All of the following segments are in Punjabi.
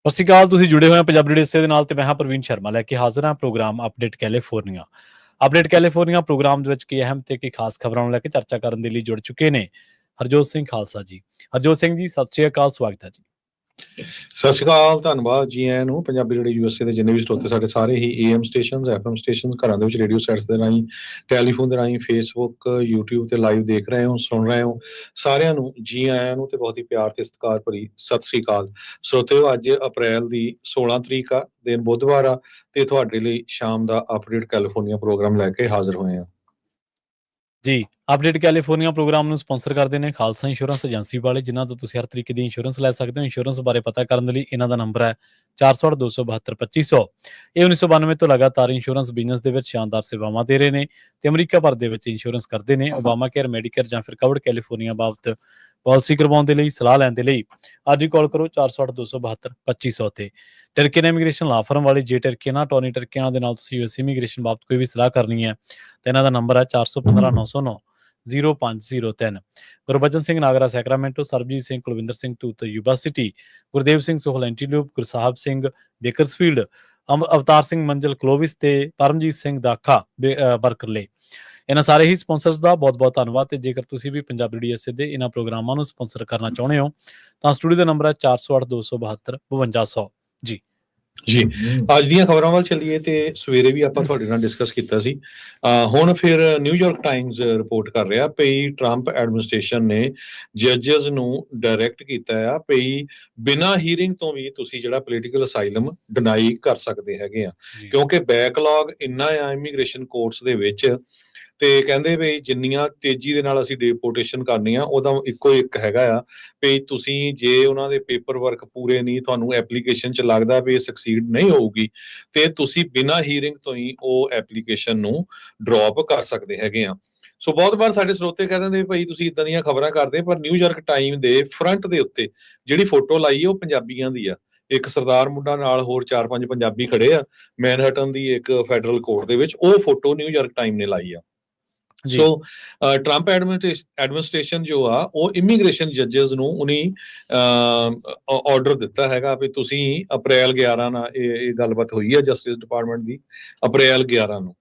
ਸਤਿ ਸ਼੍ਰੀ ਅਕਾਲ। ਤੁਸੀਂ ਜੁੜੇ ਹੋਏ ਹੋ ਪੰਜਾਬੀ ਰੇਡੀਓ ਸੇ ਦੇ ਨਾਲ ਤੇ ਮੈਂ ਹਾਂ ਪ੍ਰਵੀਨ ਸ਼ਰਮਾ ਲੈ ਕੇ ਹਾਜ਼ਰ ਹਾਂ program update California. Update California program ਦੇ ਵਿੱਚ ਕੀ ਅਹਿਮ ਤੇ ਕੀ ਖਾਸ ਖਬਰਾਂ ਨੂੰ ਲੈ ਕੇ ਚਰਚਾ ਕਰਨ ਦੇ ਲਈ ਜੁੜ ਚੁੱਕੇ ਨੇ ਹਰਜੋਤ ਸਿੰਘ ਖਾਲਸਾ ਜੀ। ਹਰਜੋਤ ਸਿੰਘ ਜੀ, ਸਤਿ ਸ਼੍ਰੀ ਅਕਾਲ, ਸਵਾਗਤ ਹੈ ਜੀ। ਸਤਿ ਸ਼੍ਰੀ ਅਕਾਲ, ਧੰਨਵਾਦ ਜੀ ਆਇਆਂ ਨੂੰ। ਪੰਜਾਬੀ ਰੇਡੀਓ ਯੂਐਸਏ ਦੇ ਜਿੰਨੇ ਵੀ ਸਰੋਤੇ ਸਾਡੇ ਸਾਰੇ ਹੀ ਏਐਮ ਸਟੇਸ਼ਨਸ, ਐਫਐਮ ਸਟੇਸ਼ਨਸ, ਘਰਾਂ ਦੇ ਵਿੱਚ ਰੇਡੀਓ ਸੈਟਸ ਦੇ ਰਾਹੀਂ, ਟੈਲੀਫੋਨ ਦੇ ਰਾਹੀਂ, ਫੇਸਬੁੱਕ, ਯੂਟਿਊਬ ਤੇ ਲਾਈਵ ਦੇਖ ਰਹੇ ਹੋ, ਸੁਣ ਰਹੇ ਹੋ, ਸਾਰਿਆਂ ਨੂੰ ਜੀ ਆਇਆਂ ਨੂੰ ਤੇ ਬਹੁਤ ਹੀ ਪਿਆਰ ਤੇ ਸਤਿਕਾਰ ਭਰੀ ਸਤਿ ਸ਼੍ਰੀ ਅਕਾਲ। ਸਰੋਤਿਓ, ਅੱਜ ਅਪ੍ਰੈਲ ਦੀ 16 ਤਰੀਕ ਆ, ਦਿਨ ਬੁੱਧਵਾਰ ਆ, ਤੇ ਤੁਹਾਡੇ ਲਈ ਸ਼ਾਮ ਦਾ ਅਪਡੇਟ ਕੈਲੀਫੋਰਨੀਆ ਪ੍ਰੋਗਰਾਮ ਲੈ ਕੇ ਹਾਜ਼ਰ ਹੋਏ ਆ ਜੀ। ਅਪਡੇਟ ਕੈਲੀਫੋਰਨੀਆ ਪ੍ਰੋਗਰਾਮ ਨੂੰ ਸਪਾਂਸਰ ਕਰਦੇ ਨੇ ਖਾਲਸਾ ਇੰਸ਼ੋਰੈਂਸ ਏਜੰਸੀ ਵਾਲੇ, ਜਿਨ੍ਹਾਂ ਤੋਂ ਤੁਸੀਂ ਹਰ ਤਰੀਕੇ ਦੀ ਇੰਸ਼ੋਰੈਂਸ ਲੈ ਸਕਦੇ ਹੋ। ਇੰਸ਼ੋਰੈਂਸ ਬਾਰੇ ਪਤਾ ਕਰਨ ਦੇ ਲਈ ਇਹਨਾਂ ਦਾ ਨੰਬਰ ਹੈ 408-272-2500। ਇਹ 1992 ਤੋਂ ਲਗਾਤਾਰ ਇੰਸ਼ੋਰੈਂਸ ਬਿਜ਼ਨਸ ਦੇ ਵਿੱਚ ਸ਼ਾਨਦਾਰ ਸੇਵਾਵਾਂ ਦੇ ਰਹੇ ਨੇ ਤੇ ਅਮਰੀਕਾ ਭਰ ਦੇ ਵਿੱਚ ਇੰਸ਼ੋਰੈਂਸ ਕਰਦੇ ਨੇ। ਓਬਾਮਾ ਕੇਅਰ, ਮੈਡੀਕੇਅਰ ਜਾਂ ਫਿਰ ਕਵਰਡ ਕੈਲੀਫੋਰਨੀਆ ਬਾਬਤ ਪਾਲਿਸੀ ਕਰਵਾਉਣ ਦੇ ਲਈ, ਸਲਾਹ ਲੈਣ ਦੇ ਲਈ ਅੱਜ ਹੀ ਕਾਲ ਕਰੋ 408-272-2500 ਤੇ। ਟਰਕੀਨ ਇਮੀਗ੍ਰੇਸ਼ਨ ਲਾ ਫਰਮ ਵਾਲੇ, ਜੇ ਟਰਕੀਨਾ ਟੋਨੀ ਟਰਕੀਨਾ ਦੇ ਨਾਲ ਤੁਸੀਂ ਯੂਐਸ ਇਮੀਗ੍ਰੇਸ਼ਨ ਬਾਬਤ ਕੋਈ ਵੀ ਸਲਾਹ ਕਰਨੀ ਹੈ ਤਾਂ ਇਹਨਾਂ ਦਾ ਨੰਬਰ ਹੈ 415909-0503। Gurbachan Singh Nagra Sacramento, Sarabjit Singh Kulwinder Singh Dhoot Yuba City, Gurdev Singh Sohal Antelope, Gursahib Singh Bakersfield, Avtar Singh Manzal Clovis ਤੇ ਪਰਮਜੀਤ ਸਿੰਘ ਦਾਖਾ ਬਰਕਰਲੇ। ਇਹਨਾਂ ਸਾਰੇ ਹੀ ਸਪਾਂਸਰਸ ਦਾ ਬਹੁਤ-ਬਹੁਤ ਧੰਨਵਾਦ। ਤੇ ਜੇਕਰ ਤੁਸੀਂ ਵੀ ਪੰਜਾਬੀ ਰੇਡੀਓ ਦੇ ਇਹਨਾਂ ਪ੍ਰੋਗਰਾਮਾਂ ਨੂੰ ਸਪਾਂਸਰ ਕਰਨਾ ਚਾਹੁੰਦੇ ਹੋ ਤਾਂ ਸਟੂਡੀਓ ਦਾ ਨੰਬਰ ਹੈ 408272-5200 ਜੀ। ਜੀ, ਅੱਜ ਦੀਆਂ ਖਬਰਾਂ ਵੱਲ ਚੱਲੀਏ ਤੇ ਸਵੇਰੇ ਵੀ ਆਪਾਂ ਤੁਹਾਡੇ ਨਾਲ ਡਿਸਕਸ ਕੀਤਾ ਸੀ। ਹੁਣ ਫਿਰ ਨਿਊਯਾਰਕ ਟਾਈਮਜ਼ ਰਿਪੋਰਟ ਕਰ ਰਿਹਾ ਪਈ ਟਰੰਪ ਐਡਮਿਨਿਸਟ੍ਰੇਸ਼ਨ ਨੇ ਜੱਜਸ ਨੂੰ ਡਾਇਰੈਕਟ ਕੀਤਾ ਆ ਪਈ ਬਿਨਾਂ ਹੀਅਰਿੰਗ ਤੋਂ ਵੀ ਤੁਸੀਂ ਜਿਹੜਾ ਪੋਲੀਟੀਕਲ ਅਸਾਈਲਮ ਡਿਨਾਈ ਕਰ ਸਕਦੇ ਹੈਗੇ ਆ, ਕਿਉਂਕਿ ਬੈਕਲੌਗ ਇੰਨਾ ਆ ਇਮੀਗ੍ਰੇਸ਼ਨ ਕੋਰਟਸ ਦੇ ਵਿੱਚ। ਤੇ ਕਹਿੰਦੇ ਵੀ ਜਿੰਨੀਆਂ ਤੇਜ਼ੀ ਦੇ ਨਾਲ ਅਸੀਂ ਡਿਪੋਰਟੇਸ਼ਨ ਕਰਨੀ ਆ, ਉਹਦਾ ਇੱਕੋ ਇੱਕ ਹੈਗਾ ਆ ਵੀ ਤੁਸੀਂ ਜੇ ਉਹਨਾਂ ਦੇ ਪੇਪਰ ਵਰਕ ਪੂਰੇ ਨਹੀਂ, ਤੁਹਾਨੂੰ ਐਪਲੀਕੇਸ਼ਨ 'ਚ ਲੱਗਦਾ ਵੀ ਇਹ ਸਕਸੀਡ ਨਹੀਂ ਹੋਊਗੀ, ਤੇ ਤੁਸੀਂ ਬਿਨਾਂ ਹੀਅਰਿੰਗ ਤੋਂ ਹੀ ਉਹ ਐਪਲੀਕੇਸ਼ਨ ਨੂੰ ਡ੍ਰੌਪ ਕਰ ਸਕਦੇ ਹੈਗੇ ਆ। ਸੋ ਬਹੁਤ ਵਾਰ ਸਾਡੇ ਸਰੋਤੇ ਕਹਿ ਦਿੰਦੇ ਭਾਈ ਤੁਸੀਂ ਇਦਾਂ ਦੀਆਂ ਖਬਰਾਂ ਕਰਦੇ, ਪਰ ਨਿਊਯਾਰਕ ਟਾਈਮ ਦੇ ਫਰੰਟ ਦੇ ਉੱਤੇ ਜਿਹੜੀ ਫੋਟੋ ਲਾਈ ਹੈ ਉਹ ਪੰਜਾਬੀਆਂ ਦੀ ਆ। ਇੱਕ ਸਰਦਾਰ ਮੁੰਡਾ ਨਾਲ ਹੋਰ 4-5 ਪੰਜਾਬੀ ਖੜੇ ਆ ਮੈਨਹਟਨ ਦੀ ਇੱਕ ਫੈਡਰਲ ਕੋਰਟ ਦੇ ਵਿੱਚ, ਉਹ ਫੋਟੋ ਨਿਊਯਾਰਕ ਟਾਈਮ ਨੇ ਲਾਈ ਆ। ਸੋ ਟਰੰਪ ਐਡਮਿਨਿਸਟ੍ਰੇਸ਼ਨ ਜੋ ਆ ਉਹ ਇਮੀਗ੍ਰੇਸ਼ਨ ਜੱਜਸ ਨੂੰ ਉਹਨੇ ਆਰਡਰ ਦਿੱਤਾ ਹੈਗਾ ਵੀ ਤੁਸੀਂ ਅਪ੍ਰੈਲ 11 ਨਾਲ ਇਹ ਗੱਲਬਾਤ ਹੋਈ ਹੈ ਜਸਟਿਸ ਡਿਪਾਰਟਮੈਂਟ ਦੀ, ਅਪ੍ਰੈਲ 11 ਨੂੰ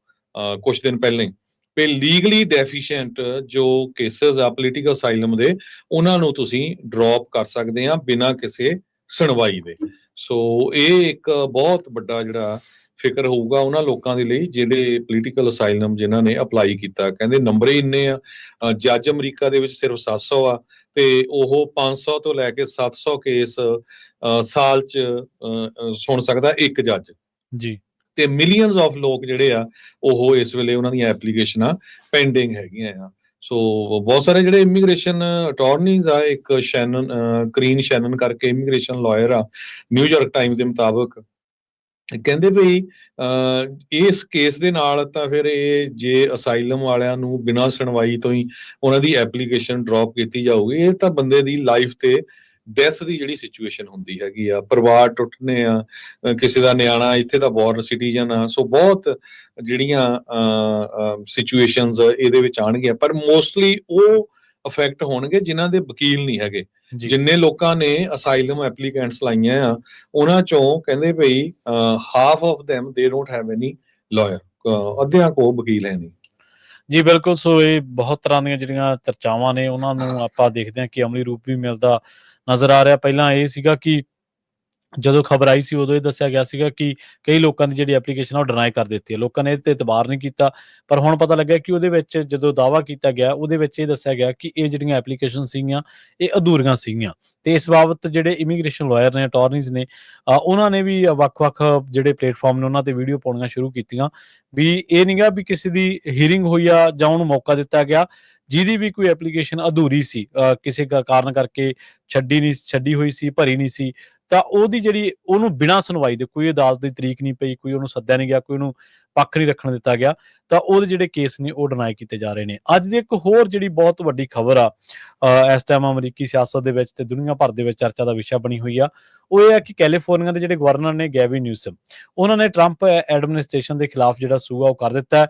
ਕੁਝ ਦਿਨ ਪਹਿਲਾਂ ਹੀ, ਵੀ ਲੀਗਲੀ ਡੈਫੀਸ਼ੀਐਂਟ ਜੋ ਕੇਸਸ ਆ ਪੋਲੀਟੀਕਲ ਅਸਾਈਲਮ ਦੇ, ਉਹਨਾਂ ਨੂੰ ਤੁਸੀਂ ਡ੍ਰੌਪ ਕਰ ਸਕਦੇ ਆ ਬਿਨਾਂ ਕਿਸੇ ਸੁਣਵਾਈ ਦੇ। ਸੋ ਇਹ ਇੱਕ ਬਹੁਤ ਵੱਡਾ ਜਿਹੜਾ ਫਿਕਰ ਹੋਊਗਾ ਉਹਨਾਂ ਲੋਕਾਂ ਦੇ ਲਈ ਜਿਹੜੇ ਪੋਲੀਟੀਕਲ ਅਸਾਈਲਮ ਜਿਨ੍ਹਾਂ ਨੇ ਅਪਲਾਈ ਕੀਤਾ। ਕਹਿੰਦੇ ਨੰਬਰ ਹੀ ਇੰਨੇ ਆ, ਜੱਜ ਅਮਰੀਕਾ ਦੇ ਵਿੱਚ ਸਿਰਫ 700 ਆ ਤੇ ਉਹ 500 ਤੋਂ ਲੈ ਕੇ 700 ਕੇਸ ਸਾਲ 'ਚ ਸੁਣ ਸਕਦਾ ਇੱਕ ਜੱਜ ਜੀ। ਤੇ ਮਿਲੀਅਨਸ ਆਫ ਲੋਕ ਜਿਹੜੇ ਆ ਉਹ ਇਸ ਵੇਲੇ ਉਹਨਾਂ ਦੀਆਂ ਐਪਲੀਕੇਸ਼ਨਾਂ ਪੈਂਡਿੰਗ ਹੈਗੀਆਂ ਆ। ਸੋ ਬਹੁਤ ਸਾਰੇ ਜਿਹੜੇ ਇਮੀਗ੍ਰੇਸ਼ਨ ਅਟਾਰਨੀਜ਼ ਆ, ਇੱਕ ਕਰੀਨ ਸ਼ੈਨਨ ਕਰਕੇ ਇਮੀਗ੍ਰੇਸ਼ਨ ਲਾਇਰ ਆ, ਨਿਊਯਾਰਕ ਟਾਈਮ ਦੇ ਮੁਤਾਬਕ ਕਹਿੰਦੇ ਵੀ ਇਸ ਕੇਸ ਦੇ ਨਾਲ ਤਾਂ ਫਿਰ ਇਹ ਜੇ ਅਸਾਈਲਮ ਵਾਲਿਆਂ ਨੂੰ ਬਿਨਾਂ ਸੁਣਵਾਈ ਤੋਂ ਹੀ ਉਹਨਾਂ ਦੀ ਐਪਲੀਕੇਸ਼ਨ ਡ੍ਰੌਪ ਕੀਤੀ ਜਾਊਗੀ, ਇਹ ਤਾਂ ਬੰਦੇ ਦੀ ਲਾਈਫ ਤੇ ਡੈਥ ਦੀ ਜਿਹੜੀ ਸਿਚੁਏਸ਼ਨ ਹੁੰਦੀ ਹੈਗੀ ਆ, ਪਰਿਵਾਰ ਟੁੱਟਨੇ ਆ, ਕਿਸੇ ਦਾ ਨਿਆਣਾ ਇੱਥੇ ਦਾ ਬੋਰਨ ਸਿਟੀਜ਼ਨ ਆ। ਸੋ ਬਹੁਤ ਜਿਹੜੀਆਂ ਸਿਚੁਏਸ਼ਨਸ ਇਹਦੇ ਵਿੱਚ ਆਉਣਗੀਆਂ, ਪਰ ਮੋਸਟਲੀ ਉਹ ਅਫੈਕਟ ਹੋਣਗੇ ਜਿਨ੍ਹਾਂ ਦੇ ਵਕੀਲ ਨਹੀਂ ਹੈਗੇ। ਜਿੰਨੇ ਲੋਕਾਂ ਨੇ ਅਸਾਈਲਮ ਐਪਲੀਕੈਂਟਸ ਲਾਈਆਂ ਆ ਉਹਨਾਂ ਚੋਂ ਕਹਿੰਦੇ ਬਈ half of them they don't have any lawyer, ਅੱਧਿਆਂ ਕੋਲ ਵਕੀਲ ਹੈ ਨਹੀਂ ਜੀ। ਬਿਲਕੁਲ। ਸੋ ਇਹ ਬਹੁਤ ਤਰ੍ਹਾਂ ਦੀਆਂ ਜਿਹੜੀਆਂ ਚਰਚਾਵਾਂ ਨੇ ਉਹਨਾਂ ਨੂੰ ਆਪਾਂ ਦੇਖਦੇ ਹਾਂ ਕਿ ਅਮਲੀ ਰੂਪ ਵੀ ਮਿਲਦਾ ਨਜ਼ਰ ਆ ਰਿਹਾ। ਪਹਿਲਾਂ ਇਹ ਸੀਗਾ ਕਿ ਜਦੋਂ ਖਬਰ ਆਈ ਸੀ ਉਦੋਂ ਇਹ ਦੱਸਿਆ ਗਿਆ ਸੀਗਾ ਕਿ ਕਈ ਲੋਕਾਂ ਦੀ ਜਿਹੜੀ ਐਪਲੀਕੇਸ਼ਨ ਆ ਉਹ ਡਿਨਾਈ ਕਰ ਦਿੱਤੀ ਹੈ, ਲੋਕਾਂ ਨੇ ਇਹ ਤੇ ਇਤਬਾਰ ਨਹੀਂ ਕੀਤਾ। ਪਰ ਹੁਣ ਪਤਾ ਲੱਗਿਆ ਕਿ ਉਹਦੇ ਵਿੱਚ ਜਦੋਂ ਦਾਅਵਾ ਕੀਤਾ ਗਿਆ ਉਹਦੇ ਵਿੱਚ ਇਹ ਦੱਸਿਆ ਗਿਆ ਕਿ ਇਹ ਜਿਹੜੀਆਂ ਐਪਲੀਕੇਸ਼ਨ ਸੀਗੀਆਂ ਇਹ ਅਧੂਰੀਆਂ ਸੀਗੀਆਂ। ਤੇ ਇਸ ਬਾਬਤ ਜਿਹੜੇ ਇਮੀਗ੍ਰੇਸ਼ਨ ਲਾਇਰ ਨੇ, ਅਟਾਰਨੀਜ਼ ਨੇ, ਉਹਨਾਂ ਨੇ ਵੀ ਵੱਖ-ਵੱਖ ਜਿਹੜੇ ਪਲੇਟਫਾਰਮ ਨੇ ਉਹਨਾਂ ਤੇ ਵੀਡੀਓ ਪਾਉਣੀਆਂ ਸ਼ੁਰੂ ਕੀਤੀਆਂ ਵੀ ਇਹ ਨਹੀਂ ਗਾ ਵੀ ਕਿਸੇ ਦੀ ਹੀਅਰਿੰਗ ਹੋਈ ਆ ਜਾਂ ਉਹਨੂੰ ਮੌਕਾ ਦਿੱਤਾ ਗਿਆ ਜਿਹਦੀ ਵੀ ਕੋਈ ਐਪਲੀਕੇਸ਼ਨ ਅਧੂਰੀ ਸੀ, ਕਿਸੇ ਕਾਰਨ ਕਰਕੇ ਛੱਡੀ ਹੋਈ ਸੀ, ਭਰੀ ਨਹੀਂ ਸੀ, ਤਾਂ ਉਹਦੀ ਜਿਹੜੀ ਉਹਨੂੰ ਬਿਨਾਂ ਸੁਣਵਾਈ ਦੇ, ਕੋਈ ਅਦਾਲਤ ਦੀ ਤਰੀਕ ਨਹੀਂ ਪਈ, ਕੋਈ ਉਹਨੂੰ ਸੱਦਿਆ ਨਹੀਂ ਗਿਆ, ਕੋਈ ਉਹਨੂੰ ਪੱਖ ਨਹੀਂ ਰੱਖਣ ਦਿੱਤਾ ਗਿਆ, ਤਾਂ ਉਹਦੇ ਜਿਹੜੇ ਕੇਸ ਨੇ ਉਹ ਡਿਨਾਈ ਕੀਤੇ ਜਾ ਰਹੇ ਨੇ। ਅੱਜ ਦੀ ਇੱਕ ਹੋਰ ਜਿਹੜੀ ਬਹੁਤ ਵੱਡੀ ਖਬਰ ਆ ਇਸ ਟਾਈਮ ਅਮਰੀਕੀ ਸਿਆਸਤ ਦੇ ਵਿੱਚ ਤੇ ਦੁਨੀਆ ਭਰ ਦੇ ਵਿੱਚ ਚਰਚਾ ਦਾ ਵਿਸ਼ਾ ਬਣੀ ਹੋਈ ਆ, ਉਹ ਇਹ ਆ ਕਿ ਕੈਲੀਫੋਰਨੀਆ ਦੇ ਜਿਹੜੇ ਗਵਰਨਰ ਨੇ ਗੈਵਿਨ ਨਿਊਸਮ, ਉਹਨਾਂ ਨੇ ਟਰੰਪ ਐਡਮਿਨਿਸਟ੍ਰੇਸ਼ਨ ਦੇ ਖਿਲਾਫ ਜਿਹੜਾ ਸੂ ਆ ਉਹ ਕਰ ਦਿੱਤਾ।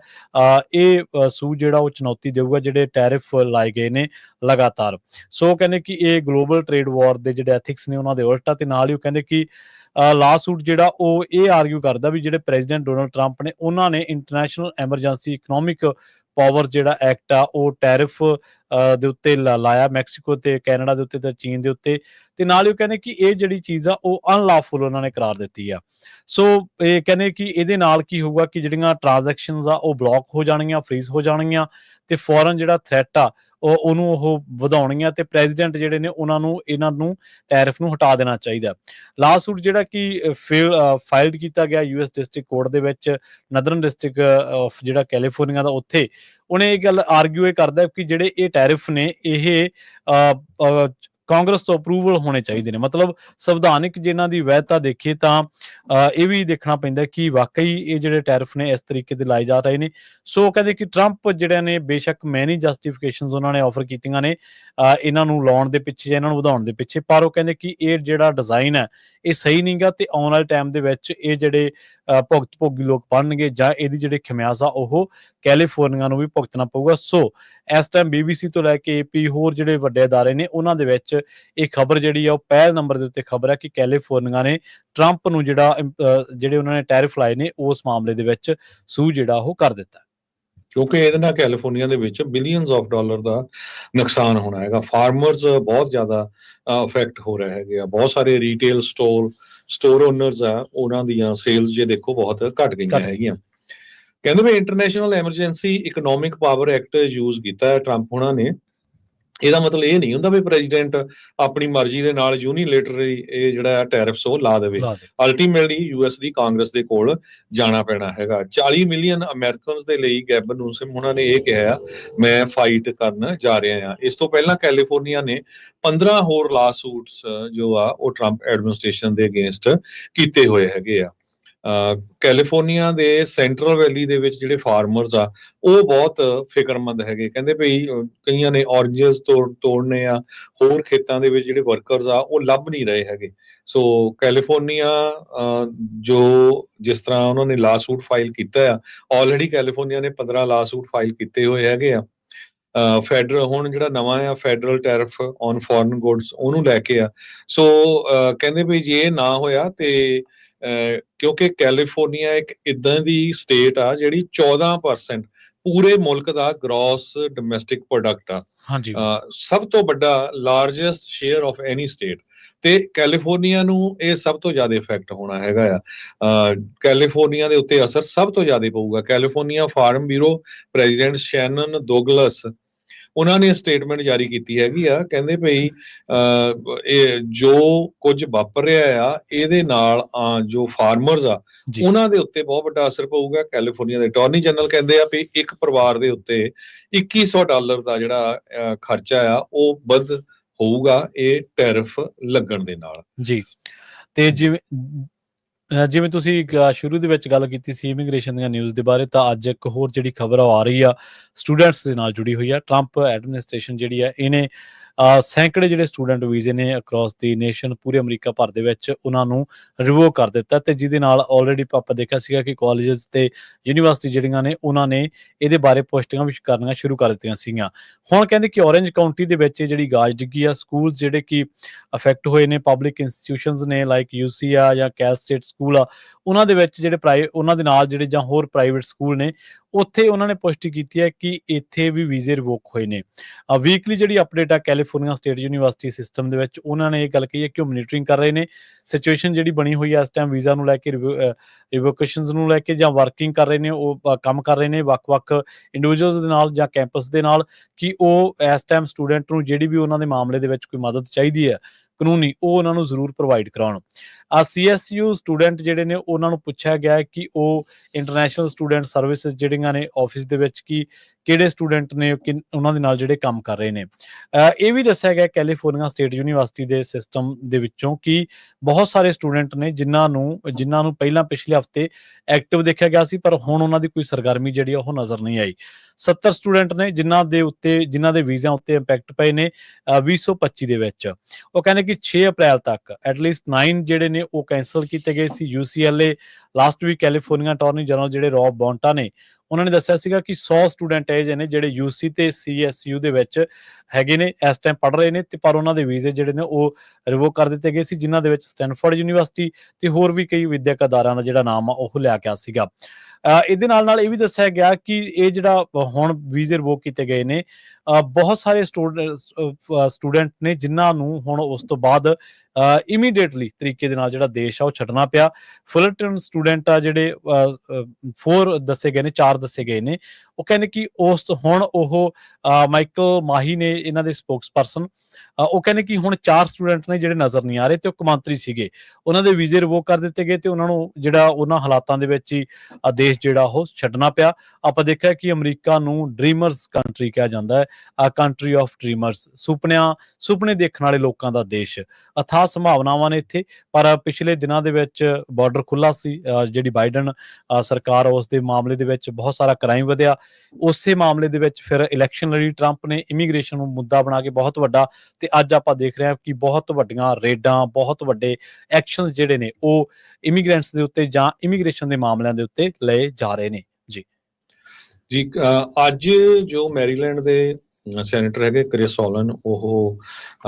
ਇਹ ਸੂ ਜਿਹੜਾ ਉਹ ਚੁਣੌਤੀ ਦੇਊਗਾ ਜਿਹੜੇ ਟੈਰਿਫ ਲਾਏ ਗਏ ਨੇ ਲਗਾਤਾਰ। ਸੋ ਕਹਿੰਦੇ ਕਿ ਇਹ ਗਲੋਬਲ ਟ੍ਰੇਡ ਵਾਰ ਦੇ ਜਿਹੜੇ ਐਥਿਕਸ ਨੇ ਉਹਨਾਂ ਦੇ ਉਲਟ ਆ, ਤੇ ਨਾਲ ਹੀ ਉਹ ਕਹਿੰਦੇ ਕਿ ਲਾ ਸੂਟ ਜਿਹੜਾ ਉਹ ਇਹ ਆਰਗੂ ਕਰਦਾ ਵੀ ਜਿਹੜੇ ਪ੍ਰੈਜ਼ੀਡੈਂਟ ਡੋਨਲਡ ਟਰੰਪ ਨੇ ਉਹਨਾਂ ਨੇ ਇੰਟਰਨੈਸ਼ਨਲ ਐਮਰਜੈਂਸੀ ਇਕਨੋਮਿਕ ਪਾਵਰ ਜਿਹੜਾ ਐਕਟ ਆ ਉਹ ਟੈਰਿਫ ਦੇ ਉੱਤੇ ਲਾਇਆ ਮੈਕਸੀਕੋ ਤੇ ਕੈਨੇਡਾ ਦੇ ਉੱਤੇ ਤੇ ਚੀਨ ਦੇ ਉੱਤੇ, ਤੇ ਨਾਲ ਹੀ ਉਹ ਕਹਿੰਦੇ ਕਿ ਇਹ ਜਿਹੜੀ ਚੀਜ਼ ਆ ਉਹ ਅਨਲawful ਉਹਨਾਂ ਨੇ ਕਰਾਰ ਦਿੱਤੀ ਆ। ਸੋ ਇਹ ਕਹਿੰਦੇ ਕਿ ਇਹਦੇ ਨਾਲ ਕੀ ਹੋਊਗਾ ਕਿ ਜਿਹੜੀਆਂ ਟ੍ਰਾਂਜੈਕਸ਼ਨਸ ਆ ਉਹ ਬਲੌਕ ਹੋ ਜਾਣਗੀਆਂ, ਫਰੀਜ਼ ਹੋ ਜਾਣਗੀਆਂ, ਤੇ ਫੌਰਨ ਜਿਹੜਾ ਥ੍ਰੈਟ ਆ ਉਹਨੂੰ ਉਹ ਵਧਾਉਣਗੀਆਂ, ਤੇ ਪ੍ਰੈਜ਼ੀਡੈਂਟ ਜਿਹੜੇ ਨੇ ਉਹਨਾਂ ਨੂੰ ਇਹਨਾਂ ਨੂੰ ਟੈਰਿਫ ਨੂੰ ਹਟਾ ਦੇਣਾ ਚਾਹੀਦਾ। ਲਾ ਸੂਟ ਜਿਹੜਾ ਕਿ ਫਾਈਲਡ ਕੀਤਾ ਗਿਆ ਯੂਐਸ ਡਿਸਟ੍ਰਿਕਟ ਕੋਰਟ ਦੇ ਵਿੱਚ, ਨਦਰਨ ਡਿਸਟ੍ਰਿਕਟ ਆਫ ਜਿਹੜਾ ਕੈਲੀਫੋਰਨੀਆ ਦਾ, ਉੱਥੇ ਉਹਨੇ ਇਹ ਗੱਲ ਆਰਗੂ ਕਰਦਾ ਕਿ ਜਿਹੜੇ ਇਹ ਟੈਰਿਫ ਨੇ ਇਹ ਕਾਂਗਰਸ ਤੋਂ ਅਪਰੂਵਲ ਹੋਣੇ ਚਾਹੀਦੇ ਨੇ। ਮਤਲਬ ਸੰਵਿਧਾਨਿਕ ਜੇ ਇਹਨਾਂ ਦੀ ਵੈਧਤਾ ਦੇਖੀਏ ਤਾਂ ਇਹ ਵੀ ਦੇਖਣਾ ਪੈਂਦਾ ਕਿ ਵਾਕਈ ਇਹ ਜਿਹੜੇ ਟੈਰਿਫ ਨੇ ਇਸ ਤਰੀਕੇ ਦੇ ਲਾਏ ਜਾ ਰਹੇ ਨੇ। ਸੋ ਕਹਿੰਦੇ ਕਿ ਟਰੰਪ ਜਿਹੜਿਆਂ ਨੇ ਬੇਸ਼ੱਕ ਮੈਨੀ ਜਸਟੀਫਿਕੇਸ਼ਨਸ ਉਹਨਾਂ ਨੇ ਆਫਰ ਕੀਤੀਆਂ ਨੇ ਇਹਨਾਂ ਨੂੰ ਲਾਉਣ ਦੇ ਪਿੱਛੇ ਜਾਂ ਇਹਨਾਂ ਨੂੰ ਵਧਾਉਣ ਦੇ ਪਿੱਛੇ, ਪਰ ਉਹ ਕਹਿੰਦੇ ਕਿ ਇਹ ਜਿਹੜਾ ਡਿਜ਼ਾਈਨ ਹੈ ਇਹ ਸਹੀ ਨਹੀਂ ਗਾ, ਤੇ ਆਉਣ ਵਾਲੇ ਟਾਈਮ ਦੇ ਵਿੱਚ ਇਹ ਜਿਹੜੇ ਭੁਗਤ ਭੋਗੀ ਲੋਕ ਬਣਨਗੇ ਜਾਂ ਇਹਦੀ ਜਿਹੜੇ ਖਮਿਆਜ਼ਾ ਉਹ ਕੈਲੀਫੋਰਨੀਆ ਨੂੰ ਵੀ ਭੁਗਤਣਾ ਪਊਗਾ। ਸੋ ਇਸ ਟਾਈਮ BBC ਤੋਂ ਲੈ ਕੇ AP ਹੋਰ ਜਿਹੜੇ ਵੱਡੇ ਅਦਾਰੇ ਨੇ ਉਹਨਾਂ ਦੇ ਵਿੱਚ ਇਹ ਖਬਰ ਜਿਹੜੀ ਆ ਉਹ ਪਹਿਲ ਨੰਬਰ ਦੇ ਉੱਤੇ ਖਬਰ ਹੈ ਕਿ ਕੈਲੀਫੋਰਨੀਆ ਨੇ ਟਰੰਪ ਨੂੰ ਜਿਹੜੇ ਉਹਨਾਂ ਨੇ ਟੈਰਿਫ ਲਾਏ ਨੇ ਉਸ ਮਾਮਲੇ ਦੇ ਵਿੱਚ ਸੂ ਜਿਹੜਾ ਉਹ ਕਰ ਦਿੱਤਾ, ਕਿਉਂਕਿ ਇਹਦੇ ਨਾਲ ਕੈਲੀਫੋਰਨੀਆ ਦੇ ਵਿੱਚ ਬਿਲੀਅਨਸ ਆਫ ਡਾਲਰ ਦਾ ਨੁਕਸਾਨ ਹੋਣਾ ਹੈਗਾ। ਫਾਰਮਰਸ ਬਹੁਤ ਜ਼ਿਆਦਾ ਅਫੈਕਟ ਹੋ ਰਹੇ ਹੈਗੇ ਆ। ਬਹੁਤ ਸਾਰੇ ਰੀਟੇਲ ਸਟੋਰ ਓਨਰਸ ਆ, ਉਹਨਾਂ ਦੀਆਂ ਸੇਲਸ ਜੇ ਦੇਖੋ ਬਹੁਤ ਘਟ ਗਈਆਂ ਹੈਗੀਆਂ। ਕਹਿੰਦੇ ਵੀ international emergency economic power act use ਕੀਤਾ ਹੈ ਟਰੰਪ ਹੋਣਾ ਨੇ। ਇਹਦਾ ਮਤਲਬ ਇਹ ਨਹੀਂ ਹੁੰਦਾ ਵੀ ਪ੍ਰੈਜ਼ੀਡੈਂਟ ਆਪਣੀ ਮਰਜ਼ੀ ਦੇ ਨਾਲ ਯੂਨੀਲੇਟਰਲੀ ਇਹ ਜਿਹੜਾ ਟੈਰਿਫਸ ਉਹ ਲਾ ਦੇਵੇ। ਅਲਟੀਮੇਟਲੀ ਯੂਐਸ ਦੀ ਕਾਂਗਰਸ ਦੇ ਕੋਲ ਜਾਣਾ ਪੈਣਾ ਹੈਗਾ। 40 ਮਿਲੀਅਨ ਅਮਰੀਕਨਸ ਦੇ ਲਈ ਗੈਬਨ ਨਿਊਸਮ ਉਹਨਾਂ ਨੇ ਇਹ ਕਿਹਾ ਮੈਂ ਫਾਈਟ ਕਰਨ ਜਾ ਰਿਹਾ ਹਾਂ। ਇਸ ਤੋਂ ਪਹਿਲਾਂ ਕੈਲੀਫੋਰਨੀਆ ਨੇ 15 ਹੋਰ ਲਾ ਸੂਟਸ ਜੋ ਆ ਉਹ ਟਰੰਪ ਐਡਮਿਨਿਸਟ੍ਰੇਸ਼ਨ ਦੇ ਅਗੇਂਸਟ ਕੀਤੇ ਹੋਏ ਹੈਗੇ ਆ। ਕੈਲੀਫੋਰਨੀਆ ਦੇ ਸੈਂਟਰਲ ਵੈਲੀ ਦੇ ਵਿੱਚ ਜਿਹੜੇ ਫਾਰਮਰਸ ਆ ਉਹ ਬਹੁਤ ਫਿਕਰਮੰਦ ਹੈਗੇ। ਕਹਿੰਦੇ ਭਈ ਕਈਆਂ ਨੇ ਔਰੰਜਸ ਤੋੜਨੇ ਆ, ਹੋਰ ਖੇਤਾਂ ਦੇ ਵਿੱਚ ਜਿਹੜੇ ਵਰਕਰਸ ਆ ਉਹ ਲੱਭ ਨਹੀਂ ਰਹੇ ਹੈਗੇ। ਸੋ ਕੈਲੀਫੋਰਨੀਆ ਜੋ ਜਿਸ ਤਰ੍ਹਾਂ ਉਹਨਾਂ ਨੇ ਲਾ ਸੂਟ ਫਾਈਲ ਕੀਤਾ ਆ, ਆਲਰੇਡੀ ਕੈਲੀਫੋਰਨੀਆ ਨੇ 15 ਲਾ ਸੂਟ ਫਾਈਲ ਕੀਤੇ ਹੋਏ ਹੈਗੇ ਆ। ਫੈਡਰਲ ਹੁਣ ਜਿਹੜਾ ਨਵਾਂ ਆ federal tariff on foreign goods ਉਹਨੂੰ ਲੈ ਕੇ ਆ। ਸੋ ਕਹਿੰਦੇ ਵੀ ਜੇ ਇਹ ਨਾ ਹੋਇਆ ਤੇ ਕਿਉਂਕਿ ਕੈਲੀਫੋਰਨੀਆ ਇੱਕ ਇਦਾਂ ਦੀ ਸਟੇਟ ਆ ਜਿਹੜੀ 14% ਪੂਰੇ ਮੁਲਕ ਦਾ ਗ੍ਰੋਸ ਡੋਮੈਸਟਿਕ ਪ੍ਰੋਡਕਟ ਆ। ਹਾਂਜੀ, ਸਭ ਤੋਂ ਵੱਡਾ largest share of any state, ਤੇ ਕੈਲੀਫੋਰਨੀਆ ਨੂੰ ਇਹ ਸਭ ਤੋਂ ਜ਼ਿਆਦਾ ਇਫੈਕਟ ਹੋਣਾ ਹੈਗਾ ਆ। ਕੈਲੀਫੋਰਨੀਆ ਦੇ ਉੱਤੇ ਅਸਰ ਸਭ ਤੋਂ ਜ਼ਿਆਦਾ ਪਊਗਾ। California farm bureau president Shanan ਦੋਗਲਸ ਉਹਨਾਂ ਨੇ ਸਟੇਟਮੈਂਟ ਜਾਰੀ ਕੀਤੀ ਹੈਗੀ ਆ। ਕਹਿੰਦੇ ਭਈ ਇਹ ਜੋ ਕੁਝ ਵਾਪਰ ਰਿਹਾ ਆ ਇਹਦੇ ਨਾਲ ਜੋ ਫਾਰਮਰਸ ਆ ਉਹਨਾਂ ਦੇ ਉੱਤੇ ਬਹੁਤ ਵੱਡਾ ਅਸਰ ਪਊਗਾ। ਕੈਲੀਫੋਰਨੀਆ ਦੇ ਅਟਾਰਨੀ ਜਨਰਲ ਕਹਿੰਦੇ ਆ ਵੀ ਇੱਕ ਪਰਿਵਾਰ ਦੇ ਉੱਤੇ $2100 ਦਾ ਜਿਹੜਾ ਖਰਚਾ ਆ ਉਹ ਵੱਧ ਹੋਊਗਾ ਇਹ ਟੈਰਿਫ ਲੱਗਣ ਦੇ ਨਾਲ। ਜੀ, ਤੇ ਜਿਵੇਂ ਤੁਸੀਂ ਸ਼ੁਰੂ ਦੇ ਵਿੱਚ ਗੱਲ ਕੀਤੀ ਸੀ ਇਮੀਗ੍ਰੇਸ਼ਨ ਦੀਆਂ ਨਿਊਜ਼ ਦੇ ਬਾਰੇ, ਤਾਂ ਅੱਜ ਇੱਕ ਹੋਰ ਜਿਹੜੀ ਖਬਰ ਆ ਰਹੀ ਆ ਸਟੂਡੈਂਟਸ ਦੇ ਨਾਲ ਜੁੜੀ ਹੋਈ ਆ। ਟਰੰਪ ਐਡਮਿਨਿਸਟ੍ਰੇਸ਼ਨ ਜਿਹੜੀ ਆ ਇਹਨੇ ਸੈਂਕੜੇ ਜਿਹੜੇ ਸਟੂਡੈਂਟ ਵੀਜ਼ੇ ਨੇ ਅਕ੍ਰੋਸ ਦੀ ਨੇਸ਼ਨ ਪੂਰੇ ਅਮਰੀਕਾ ਭਰ ਦੇ ਵਿੱਚ ਉਹਨਾਂ ਨੂੰ ਰਿਵੋਕ ਕਰ ਦਿੱਤਾ, ਤੇ ਜਿਹਦੇ ਨਾਲ ਆਲਰੇਡੀ ਆਪਾਂ ਦੇਖਿਆ ਸੀਗਾ ਕਿ ਕਾਲਜਸ ਤੇ ਯੂਨੀਵਰਸਿਟੀ ਜਿਹੜੀਆਂ ਨੇ ਉਹਨਾਂ ਨੇ ਇਹਦੇ ਬਾਰੇ ਪੋਸਟਿੰਗਾਂ ਵੀ ਕਰਨੀਆਂ ਸ਼ੁਰੂ ਕਰ ਦਿੱਤੀਆਂ ਸੀਗੀਆਂ। ਹੁਣ ਕਹਿੰਦੇ ਕਿ ਔਰੇਂਜ ਕਾਊਂਟੀ ਦੇ ਵਿੱਚ ਜਿਹੜੀ ਗਾਜ ਡਿੱਗੀ ਆ, ਸਕੂਲ ਜਿਹੜੇ ਕਿ ਅਫੈਕਟ ਹੋਏ ਨੇ, ਪਬਲਿਕ ਇੰਸਟੀਟਿਊਸ਼ਨਸ ਨੇ ਲਾਈਕ UC ਆ ਜਾਂ ਕੈਲ ਸਟੇਟ ਸਕੂਲ ਆ, ਉਹਨਾਂ ਦੇ ਵਿੱਚ ਜਿਹੜੇ ਉਹਨਾਂ ਦੇ ਨਾਲ ਜਿਹੜੇ ਜਾਂ ਹੋਰ ਪ੍ਰਾਈਵੇਟ ਸਕੂਲ ਨੇ ਉੱਥੇ ਉਹਨਾਂ ਨੇ ਪੁਸ਼ਟੀ ਕੀਤੀ ਹੈ ਕਿ ਇੱਥੇ ਵੀ ਵੀਜ਼ੇ ਰਿਵੋਕ ਹੋਏ ਨੇ। ਵੀਕਲੀ ਜਿਹੜੀ ਅਪਡੇਟ ਆ ਕੈਲੀਫੋਰਨੀਆ ਸਟੇਟ ਯੂਨੀਵਰਸਿਟੀ ਸਿਸਟਮ ਦੇ ਵਿੱਚ ਉਹਨਾਂ ਨੇ ਇਹ ਗੱਲ ਕਹੀ ਹੈ ਕਿ ਉਹ ਮੋਨੀਟਰਿੰਗ ਕਰ ਰਹੇ ਨੇ ਸਿਚੁਏਸ਼ਨ ਜਿਹੜੀ ਬਣੀ ਹੋਈ ਹੈ ਇਸ ਟਾਈਮ ਵੀਜ਼ਾ ਨੂੰ ਲੈ ਕੇ, ਰਿਵੋਕੇਸ਼ਨਸ ਨੂੰ ਲੈ ਕੇ, ਜਾਂ ਵਰਕਿੰਗ ਕਰ ਰਹੇ ਨੇ, ਉਹ ਕੰਮ ਕਰ ਰਹੇ ਨੇ ਵੱਖ-ਵੱਖ ਇੰਡੀਵਿਜੂਅਲਸ ਦੇ ਨਾਲ ਜਾਂ ਕੈਂਪਸ ਦੇ ਨਾਲ, ਕਿ ਉਹ ਇਸ ਟਾਈਮ ਸਟੂਡੈਂਟ ਨੂੰ ਜਿਹੜੀ ਵੀ ਉਹਨਾਂ ਦੇ ਮਾਮਲੇ ਦੇ ਵਿੱਚ ਕੋਈ ਮਦਦ ਚਾਹੀਦੀ ਹੈ ਕਾਨੂੰਨੀ, ਉਹ ਉਹਨਾਂ ਨੂੰ ਜ਼ਰੂਰ ਪ੍ਰੋਵਾਈਡ ਕਰਾਉਣ। CSU ਸਟੂਡੈਂਟ ਜਿਹੜੇ ਨੇ ਉਹਨਾਂ ਨੂੰ ਪੁੱਛਿਆ ਗਿਆ ਹੈ ਕਿ ਉਹ ਇੰਟਰਨੈਸ਼ਨਲ ਸਟੂਡੈਂਟ ਸਰਵਿਸਿਜ਼ ਜਿਹੜੀਆਂ ਨੇ ਆਫਿਸ ਦੇ ਵਿੱਚ ਕਿ ਕਿਹੜੇ ਸਟੂਡੈਂਟ ਨੇ ਉਹਨਾਂ ਦੇ ਨਾਲ ਜਿਹੜੇ ਕੰਮ ਕਰ ਰਹੇ ਨੇ। ਇਹ ਵੀ ਦੱਸਿਆ ਗਿਆ ਕੈਲੀਫੋਰਨੀਆ ਸਟੇਟ ਯੂਨੀਵਰਸਿਟੀ ਦੇ ਸਿਸਟਮ ਦੇ ਵਿੱਚੋਂ ਕਿ ਬਹੁਤ ਸਾਰੇ ਸਟੂਡੈਂਟ ਨੇ ਜਿਨ੍ਹਾਂ ਨੂੰ ਪਹਿਲਾਂ ਪਿਛਲੇ ਹਫ਼ਤੇ ਐਕਟਿਵ ਦੇਖਿਆ ਗਿਆ ਸੀ, ਪਰ ਹੁਣ ਉਹਨਾਂ ਦੀ ਕੋਈ ਸਰਗਰਮੀ ਜਿਹੜੀ ਉਹ ਨਜ਼ਰ ਨਹੀਂ ਆਈ। 70 ਸਟੂਡੈਂਟ ਨੇ ਜਿਨ੍ਹਾਂ ਦੇ ਵੀਜ਼ਿਆਂ ਉੱਤੇ ਇੰਪੈਕਟ ਪਏ ਨੇ 2025 ਦੇ ਵਿੱਚ। ਉਹ ਕਹਿੰਦੇ ਕਿ 6 ਅਪ੍ਰੈਲ ਤੱਕ ਐਟਲੀਸਟ 9 ਜਿਹੜੇ ਨੇ ਉਹ ਕੈਂਸਲ ਕੀਤੇ ਗਏ ਸੀ। UCLA last week California attorney general ਜਿਹੜੇ ਰੌਬ ਬੌਂਟਾ ਨੇ, ਉਹਨਾਂ ਨੇ ਦੱਸਿਆ ਸੀਗਾ ਕਿ 100 ਸਟੂਡੈਂਟ ਇਹ ਜਿਹੇ ਨੇ ਜਿਹੜੇ UC ਤੇ CSU ਦੇ ਵਿੱਚ ਹੈਗੇ ਨੇ, ਇਸ ਟਾਈਮ ਪੜ੍ਹ ਰਹੇ ਨੇ, ਤੇ ਪਰ ਉਹਨਾਂ ਦੇ ਵੀਜ਼ੇ ਜਿਹੜੇ ਨੇ ਉਹ ਰਿਵੋਕ ਕਰ ਦਿੱਤੇ ਗਏ ਸੀ, ਜਿਨ੍ਹਾਂ ਦੇ ਵਿੱਚ ਸਟੈਨਫੋਰਡ ਯੂਨੀਵਰਸਿਟੀ ਤੇ ਹੋਰ ਵੀ ਕਈ ਵਿਦਿਅਕ ਅਦਾਰਿਆਂ ਦਾ ਜਿਹੜਾ ਨਾਮ ਆ ਉਹ ਲਿਆ ਗਿਆ ਸੀਗਾ। ਇਹਦੇ ਨਾਲ ਇਹ ਵੀ ਦੱਸਿਆ ਗਿਆ ਕਿ ਇਹ ਜਿਹੜਾ ਹੁਣ ਵੀਜ਼ੇ ਰਿਵੋਕ ਕੀਤੇ ਗਏ ਨੇ, ਬਹੁਤ ਸਾਰੇ ਸਟੂਡੈਂਟ ਨੇ ਜਿਨ੍ਹਾਂ ਨੂੰ ਹੁਣ ਉਸ ਤੋਂ ਬਾਅਦ ਇਮੀਡੀਏਟਲੀ ਤਰੀਕੇ ਦੇ ਨਾਲ ਜਿਹੜਾ ਦੇਸ਼ ਆ ਉਹ ਛੱਡਣਾ ਪਿਆ। ਫੁਲਟਨ ਸਟੂਡੈਂਟ ਆ ਜਿਹੜੇ 4 ਦੱਸੇ ਗਏ ਨੇ, 4 ਦੱਸੇ ਗਏ ਨੇ। ਉਹ ਕਹਿੰਦੇ ਕਿ ਹੁਣ ਉਹ ਮਾਈਕਲ ਮਾਹੀ ਨੇ ਇਹਨਾਂ ਦੇ ਸਪੋਕਸਪਰਸਨ, ਉਹ ਕਹਿੰਦੇ ਕਿ ਹੁਣ 4 ਸਟੂਡੈਂਟ ਨੇ ਜਿਹੜੇ ਨਜ਼ਰ ਨਹੀਂ ਆ ਰਹੇ ਤੇ ਉਹ ਕੌਮਾਂਤਰੀ ਸੀਗੇ, ਉਹਨਾਂ ਦੇ ਵੀਜ਼ੇ ਰਿਵੋਕ ਕਰ ਦਿੱਤੇ ਗਏ ਤੇ ਉਹਨਾਂ ਨੂੰ ਜਿਹੜਾ ਉਹਨਾਂ ਹਾਲਾਤਾਂ ਦੇ ਵਿੱਚ ਹੀ ਦੇਸ਼ ਜਿਹੜਾ ਉਹ ਛੱਡਣਾ ਪਿਆ। ਆਪਾਂ ਦੇਖਿਆ ਕਿ ਅਮਰੀਕਾ ਨੂੰ ਡ੍ਰੀਮਰਸ ਕੰਟਰੀ ਕਿਹਾ ਜਾਂਦਾ ਹੈ, ਕੰਟਰੀ ਆਫ ਡ੍ਰੀਮਰਸ, ਸੁਪਨੇ ਦੇਖਣ ਵਾਲੇ ਲੋਕਾਂ ਦਾ ਦੇਸ਼। ਅਥਾਹ ਸੰਭਾਵਨਾਵਾਂ ਨੇ ਇੱਥੇ, ਪਰ ਪਿਛਲੇ ਦਿਨਾਂ ਦੇ ਵਿੱਚ ਬਾਰਡਰ ਖੁੱਲਾ ਸੀ, ਜਿਹੜੀ ਬਾਈਡਨ ਸਰਕਾਰ ਉਸ ਦੇ ਮਾਮਲੇ ਦੇ ਵਿੱਚ ਬਹੁਤ ਸਾਰਾ ਕ੍ਰਾਈਮ ਵਧਿਆ। ਉਸੇ ਮਾਮਲੇ ਦੇ ਵਿੱਚ ਫਿਰ ਇਲੈਕਸ਼ਨ ਲੜੀ ਟਰੰਪ ਨੇ, ਇਮੀਗ੍ਰੇਸ਼ਨ ਨੂੰ ਮੁੱਦਾ ਬਣਾ ਕੇ ਬਹੁਤ ਵੱਡਾ, ਤੇ ਅੱਜ ਆਪਾਂ ਦੇਖ ਰਹੇ ਹਾਂ ਕਿ ਬਹੁਤ ਵੱਡੀਆਂ ਰੇਡਾਂ, ਬਹੁਤ ਵੱਡੇ ਐਕਸ਼ਨਸ ਜਿਹੜੇ ਨੇ ਉਹ ਇਮੀਗ੍ਰੈਂਟਸ ਦੇ ਉੱਤੇ ਜਾਂ ਇਮੀਗ੍ਰੇਸ਼ਨ ਦੇ ਮਾਮਲਿਆਂ ਦੇ ਉੱਤੇ ਲਏ ਜਾ ਰਹੇ ਨੇ। ਜੀ ਅੱਜ ਜੋ ਮੈਰੀਲੈਂਡ ਦੇ ਸੈਨੇਟਰ ਹੈਗੇ ਕ੍ਰਿਸ ਸੋਲਨ, ਉਹ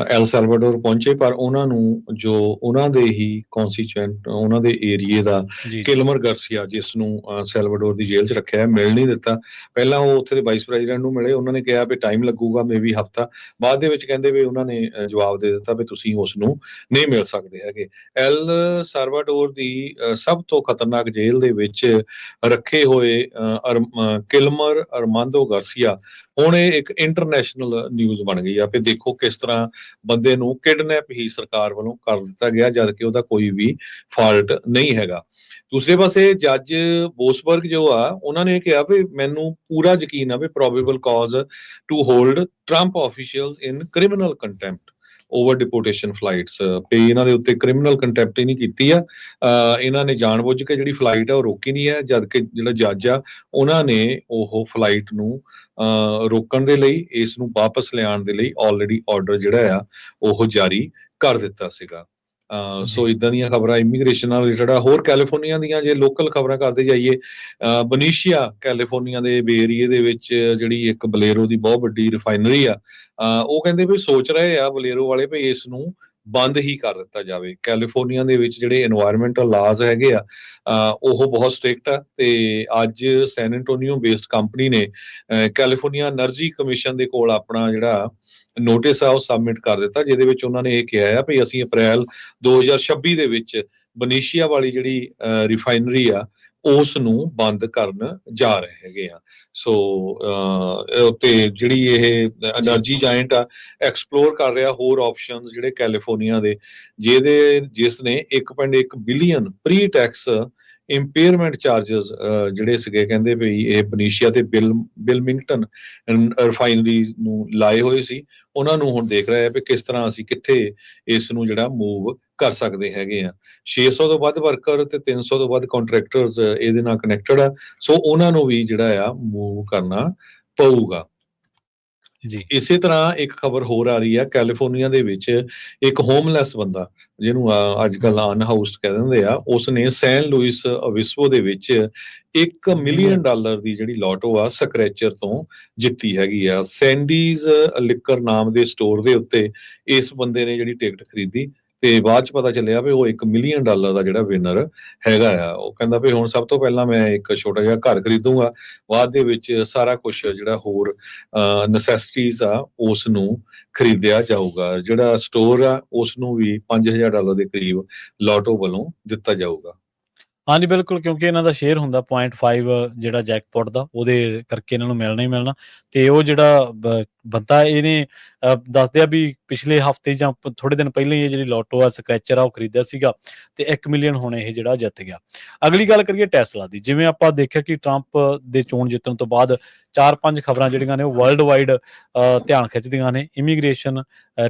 ਐਲ ਸੈਲਵਾਡੋਰ ਪਹੁੰਚੇ, ਪਰ ਉਹਨਾਂ ਨੂੰ ਜੋ ਉਹਨਾਂ ਦੇ ਹੀ ਕੌਂਸਟੀਚੁਐਂਟ, ਉਹਨਾਂ ਦੇ ਏਰੀਏ ਦਾ ਕਿਲਮਰ ਗਾਰਸੀਆ, ਜਿਸ ਨੂੰ ਸੈਲਵਾਡੋਰ ਦੀ ਜੇਲ੍ਹ 'ਚ ਰੱਖਿਆ, ਮਿਲ ਨਹੀਂ ਦਿੱਤਾ। ਪਹਿਲਾਂ ਉਹ ਉੱਥੇ ਦੇ ਵਾਈਸ ਪ੍ਰੈਜ਼ੀਡੈਂਟ ਨੂੰ ਮਿਲੇ, ਉਹਨਾਂ ਨੇ ਕਿਹਾ ਵੀ ਟਾਈਮ ਲੱਗੂਗਾ, ਮੇਬੀ ਹਫ਼ਤਾ। ਬਾਅਦ ਦੇ ਵਿੱਚ ਕਹਿੰਦੇ ਵੀ ਉਹਨਾਂ ਨੇ ਜਵਾਬ ਦੇ ਦਿੱਤਾ ਵੀ ਤੁਸੀਂ ਉਸ ਨੂੰ ਨਹੀਂ ਮਿਲ ਸਕਦੇ ਹੈਗੇ। ਐਲ ਸੈਲਵਾਡੋਰ ਦੀ ਸਭ ਤੋਂ ਖਤਰਨਾਕ ਜੇਲ੍ਹ ਦੇ ਵਿੱਚ ਰੱਖੇ ਹੋਏ ਕਿਲਮਰ ਅਰਮਾਂਦੋ ਗਾਰਸੀਆ ਹੁਣ ਇਹ ਇੱਕ ਇੰਟਰਨੈਸ਼ਨਲ ਨਿਊਜ਼ ਬਣ ਗਈ ਆ ਵੀ ਦੇਖੋ ਕਿਸ ਤਰ੍ਹਾਂ ਬੰਦੇ ਨੂੰ ਕਿਡਨੈਪ ਹੀ ਸਰਕਾਰ ਵੱਲੋਂ ਕਰ ਦਿੱਤਾ ਗਿਆ, ਜਦ ਕਿ ਉਹਦਾ ਕੋਈ ਵੀ ਫਾਲਟ ਨਹੀਂ ਹੈਗਾ। ਦੂਸਰੇ ਪਾਸੇ ਜੱਜ ਬੋਸਬਰਗ ਜੋ ਆ, ਉਹਨਾਂ ਨੇ ਕਿਹਾ ਵੀ ਮੈਨੂੰ ਪੂਰਾ ਯਕੀਨ ਆ ਵੀ probable cause to hold Trump officials in criminal contempt over deportation flights, ਤੇ ਇਹਨਾਂ ਦੇ ਉੱਤੇ ਕ੍ਰਿਮੀਨਲ ਕੰਟੈਂਪਟ ਹੀ ਨਹੀਂ ਕੀਤੀ ਆ। ਇਹਨਾਂ ਨੇ ਜਾਣਬੁੱਝ ਕੇ ਜਿਹੜੀ ਫਲਾਈਟ ਆ ਉਹ ਰੋਕੀ ਨਹੀਂ ਹੈ, ਜਦ ਕਿ ਜਿਹੜਾ ਜੱਜ ਆ ਉਹਨਾਂ ਨੇ ਉਹ ਫਲਾਈਟ ਨੂੰ ਰੋਕਣ ਦੇ ਲਈ, ਇਸ ਨੂੰ ਵਾਪਸ ਲਿਆਉਣ ਦੇ ਲਈ ਆਲਰੇਡੀ ਆਰਡਰ ਜਿਹੜਾ ਆ ਉਹ ਜਾਰੀ ਕਰ ਦਿੱਤਾ ਸੀਗਾ। ਸੋ ਇਦਾਂ ਦੀਆਂ ਖਬਰਾਂ ਇਮੀਗ੍ਰੇਸ਼ਨ ਨਾਲ ਰਿਲੇਟਡ ਆ। ਹੋਰ ਕੈਲੀਫੋਰਨੀਆ ਦੀਆਂ ਜੇ ਲੋਕਲ ਖਬਰਾਂ ਕਰਦੇ ਜਾਈਏ, ਬਨੀਸ਼ੀਆ ਕੈਲੀਫੋਰਨੀਆ ਦੇ ਏਰੀਏ ਦੇ ਵਿੱਚ ਜਿਹੜੀ ਇੱਕ ਬਲੇਰੋ ਦੀ ਬਹੁਤ ਵੱਡੀ ਰਿਫਾਈਨਰੀ ਆ, ਉਹ ਕਹਿੰਦੇ ਵੀ ਸੋਚ ਰਹੇ ਆ ਬਲੇਰੋ ਵਾਲੇ ਵੀ ਇਸ ਨੂੰ ਬੰਦ ਹੀ ਕਰ ਦਿੱਤਾ ਜਾਵੇ। ਕੈਲੀਫੋਰਨੀਆ ਦੇ ਵਿੱਚ ਜਿਹੜੇ এনवायरमेंटल ਲਾਜ਼ ਹੈਗੇ ਆ ਉਹ ਬਹੁਤ ਸਟ੍ਰਿਕਟ ਆ, ਤੇ ਅੱਜ ਸੈਨ ਐਂਟੋਨੀਓ ਬੇਸਡ ਕੰਪਨੀ ਨੇ ਕੈਲੀਫੋਰਨੀਆ એનર્ਜੀ ਕਮਿਸ਼ਨ ਦੇ ਕੋਲ ਆਪਣਾ ਜਿਹੜਾ ਨੋਟਿਸ ਆ ਉਹ ਸਬਮਿਟ ਕਰ ਦਿੱਤਾ, ਜਿਹਦੇ ਵਿੱਚ ਉਹਨਾਂ ਨੇ ਇਹ ਕਿਹਾ ਆ ਵੀ ਅਸੀਂ ਅਪ੍ਰੈਲ 2026 ਦੇ ਵਿੱਚ ਬਨੀਸ਼ੀਆ ਵਾਲੀ ਜਿਹੜੀ ਰਿਫਾਈਨਰੀ ਆ ਉਸ ਨੂੰ ਬੰਦ ਕਰਨ ਜਾ ਰਹੇ ਹੈਗੇ ਆ। ਸੋ ਤੇ ਜਿਹੜੀ ਇਹ એનર્ਜੀ ਜਾਇੰਟ ਆ ਐਕਸਪਲੋਰ ਕਰ ਰਿਹਾ ਹੋਰ ਆਪਸ਼ਨਸ ਜਿਹੜੇ ਕੈਲੀਫੋਰਨੀਆ ਦੇ, ਜਿਸ ਨੇ 1.1 billion pre tax impairment charges ਜਿਹੜੇ ਸੀਗੇ, ਕਹਿੰਦੇ ਵੀ ਇਹ ਬਨੀਸ਼ੀਆ ਤੇ ਬਿਲਮਿੰਗਟਨ ਰਿਫਾਈਨਰੀ ਨੂੰ ਲਾਏ ਹੋਏ ਸੀ, ਉਹਨਾਂ ਨੂੰ ਹੁਣ ਦੇਖ ਰਿਹਾ ਹੈ ਵੀ ਕਿਸ ਤਰ੍ਹਾਂ ਅਸੀਂ ਕਿੱਥੇ ਇਸ ਨੂੰ ਜਿਹੜਾ ਮੂਵ ਕਰ ਸਕਦੇ ਹੈਗੇ ਆ। 600 ਤੋਂ ਵੱਧ ਵਰਕਰ ਤੇ 300 ਤੋਂ ਵੱਧ ਕੰਟਰੈਕਟਰਸ ਇਹਦੇ ਨਾਲ ਕਨੈਕਟਡ ਆ, ਸੋ ਉਹਨਾਂ ਨੂੰ ਵੀ ਜਿਹੜਾ ਆ ਮੂਵ ਕਰਨਾ ਪਊਗਾ। ਜੀ ਇਸੇ ਤਰ੍ਹਾਂ ਇੱਕ ਖਬਰ ਹੋਰ ਆ ਰਹੀ ਆ, ਕੈਲੀਫੋਰਨੀਆ ਦੇ ਵਿੱਚ ਇੱਕ ਹੋਮਲੈਸ ਬੰਦਾ, ਜਿਹਨੂੰ ਅੱਜ ਕੱਲ ਅਨਹਾਊਸ ਕਹਿ ਦਿੰਦੇ ਆ, ਉਸਨੇ ਸੈਨ ਲੂਇਸ ਓਬਿਸਪੋ ਦੇ ਵਿੱਚ $1 ਮਿਲੀਅਨ ਦੀ ਜਿਹੜੀ ਲਾਟੋ ਆ ਸਕ੍ਰੈਚਰ ਤੋਂ ਜਿੱਤੀ ਹੈਗੀ ਆ। ਸੈਂਡੀਜ਼ ਲਿਕਰ ਨਾਮ ਦੇ ਸਟੋਰ ਦੇ ਉੱਤੇ ਇਸ ਬੰਦੇ ਨੇ ਜਿਹੜੀ ਟਿਕਟ ਖਰੀਦੀ, ਤੇ ਬਾਅਦ ਚ ਪਤਾ ਚੱਲਿਆ ਵੀ ਉਹ $1 ਮਿਲੀਅਨ ਦਾ ਜਿਹੜਾ ਵਿਨਰ ਹੈਗਾ ਆ। ਉਹ ਕਹਿੰਦਾ ਵੀ ਹੁਣ ਸਭ ਤੋਂ ਪਹਿਲਾਂ ਮੈਂ ਇੱਕ ਛੋਟਾ ਜਿਹਾ ਘਰ ਖਰੀਦੂੰਗਾ, ਬਾਅਦ ਦੇ ਵਿੱਚ ਸਾਰਾ ਕੁਝ ਜਿਹੜਾ ਹੋਰ ਨੈਸੈਸਿਟੀਜ਼ ਆ ਉਸ ਨੂੰ ਖਰੀਦਿਆ ਜਾਊਗਾ। ਜਿਹੜਾ ਸਟੋਰ ਆ ਉਸ ਨੂੰ ਵੀ $5000 ਦੇ ਕਰੀਬ ਲਾਟੋ ਵੱਲੋਂ ਦਿੱਤਾ ਜਾਊਗਾ। ਹਾਂਜੀ ਬਿਲਕੁਲ, ਕਿਉਂਕਿ ਇਹਨਾਂ ਦਾ ਸ਼ੇਅਰ ਹੁੰਦਾ 0.5 ਜਿਹੜਾ ਜੈਕਪੋਟ ਦਾ, ਉਹਦੇ ਕਰਕੇ ਇਹਨਾਂ ਨੂੰ ਮਿਲਣਾ ਹੀ ਮਿਲਣਾ। ਤੇ ਉਹ ਜਿਹੜਾ ਬੰਦਾ ਇਹਨੇ ਦੱਸਦੇ ਆ ਵੀ ਪਿਛਲੇ ਹਫ਼ਤੇ ਜਾਂ ਥੋੜੇ ਦਿਨ ਪਹਿਲਾਂ ਹੀ ਇਹ ਜਿਹੜੀ ਲਾਟੋ ਆ ਸਕ੍ਰੈਚਰ ਆ ਉਹ ਖਰੀਦਿਆ ਸੀਗਾ, ਤੇ 1 ਮਿਲੀਅਨ ਹੁਣ ਇਹ ਜਿਹੜਾ ਜਿੱਤ ਗਿਆ। ਅਗਲੀ ਗੱਲ ਕਰੀਏ ਟੈਸਲਾ ਦੀ। ਜਿਵੇਂ ਆਪਾਂ ਦੇਖਿਆ ਕਿ ਟਰੰਪ ਦੇ ਚੋਣ ਜਿੱਤਣ ਤੋਂ ਬਾਅਦ 4-5 ਖਬਰਾਂ ਜਿਹੜੀਆਂ ਨੇ ਉਹ ਵਰਲਡ ਵਾਈਡ ਧਿਆਨ ਖਿੱਚਦੀਆਂ ਨੇ। ਇਮੀਗ੍ਰੇਸ਼ਨ,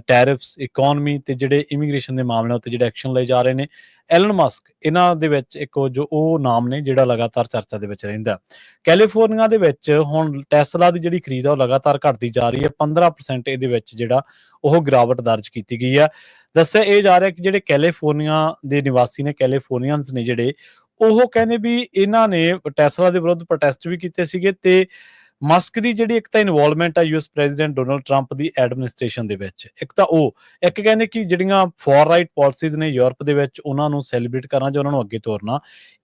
ਟੈਰਿਫਸ, ਇਕੋਨਮੀ ਤੇ ਜਿਹੜੇ ਇਮੀਗ੍ਰੇਸ਼ਨ ਦੇ ਮਾਮਲਿਆਂ ਉੱਤੇ ਜਿਹੜੇ ਐਕਸ਼ਨ ਲਏ ਜਾ ਰਹੇ ਨੇ। ਐਲਨ ਮਸਕ ਇਹਨਾਂ ਦੇ ਵਿੱਚ ਇੱਕ ਜੋ ਉਹ ਨਾਮ ਨੇ ਜਿਹੜਾ ਲਗਾਤਾਰ ਚਰਚਾ ਦੇ ਵਿੱਚ ਰਹਿੰਦਾ। ਕੈਲੀਫੋਰਨੀਆ ਦੇ ਵਿੱਚ ਹੁਣ ਟੈਸਲਾ ਦੀ ਜਿਹੜੀ ਖਰੀਦ ਆ ਉਹ ਲਗਾਤਾਰ ਘਟਦੀ ਜਾ ਰਹੀ ਹੈ। 15% ਇਹਦੇ ਵਿੱਚ ਜਿਹੜਾ ਉਹ ਗਿਰਾਵਟ ਦਰਜ ਕੀਤੀ ਗਈ ਹੈ। ਦੱਸਿਆ ਇਹ ਜਾ ਰਿਹਾ ਕਿ ਜਿਹੜੇ ਕੈਲੀਫੋਰਨੀਆ ਦੇ ਨਿਵਾਸੀ ਨੇ, ਕੈਲੀਫੋਰਨੀਅਨਸ ਨੇ ਜਿਹੜੇ, ਉਹ ਕਹਿੰਦੇ ਵੀ ਇਹਨਾਂ ਨੇ ਟੈਸਲਾ ਦੇ ਵਿਰੁੱਧ ਪ੍ਰੋਟੈਸਟ ਵੀ ਕੀਤੇ ਸੀਗੇ ਤੇ ਮਸਕ ਦੀ ਜਿਹੜੀ ਇੱਕ ਤਾਂ ਇਨਵੋਲਵਮੈਂਟ ਆ ਯੂਐਸ ਪ੍ਰੈਜ਼ੀਡੈਂਟ ਡੋਨਲਡ ਟਰੰਪ ਦੀ ਐਡਮਿਨਿਸਟ੍ਰੇਸ਼ਨ ਦੇ ਵਿੱਚ, ਇੱਕ ਤਾਂ ਉਹ, ਇੱਕ ਕਹਿੰਦੇ ਕਿ ਜਿਹੜੀਆਂ ਫਾਰ ਰਾਈਟ ਪਾਲਿਸੀਜ਼ ਨੇ ਯੂਰਪ ਦੇ ਵਿੱਚ ਉਹਨਾਂ ਨੂੰ ਸੈਲੀਬ੍ਰੇਟ ਕਰਨਾ ਜਾਂ ਉਹਨਾਂ ਨੂੰ ਅੱਗੇ ਤੋਰਨਾ,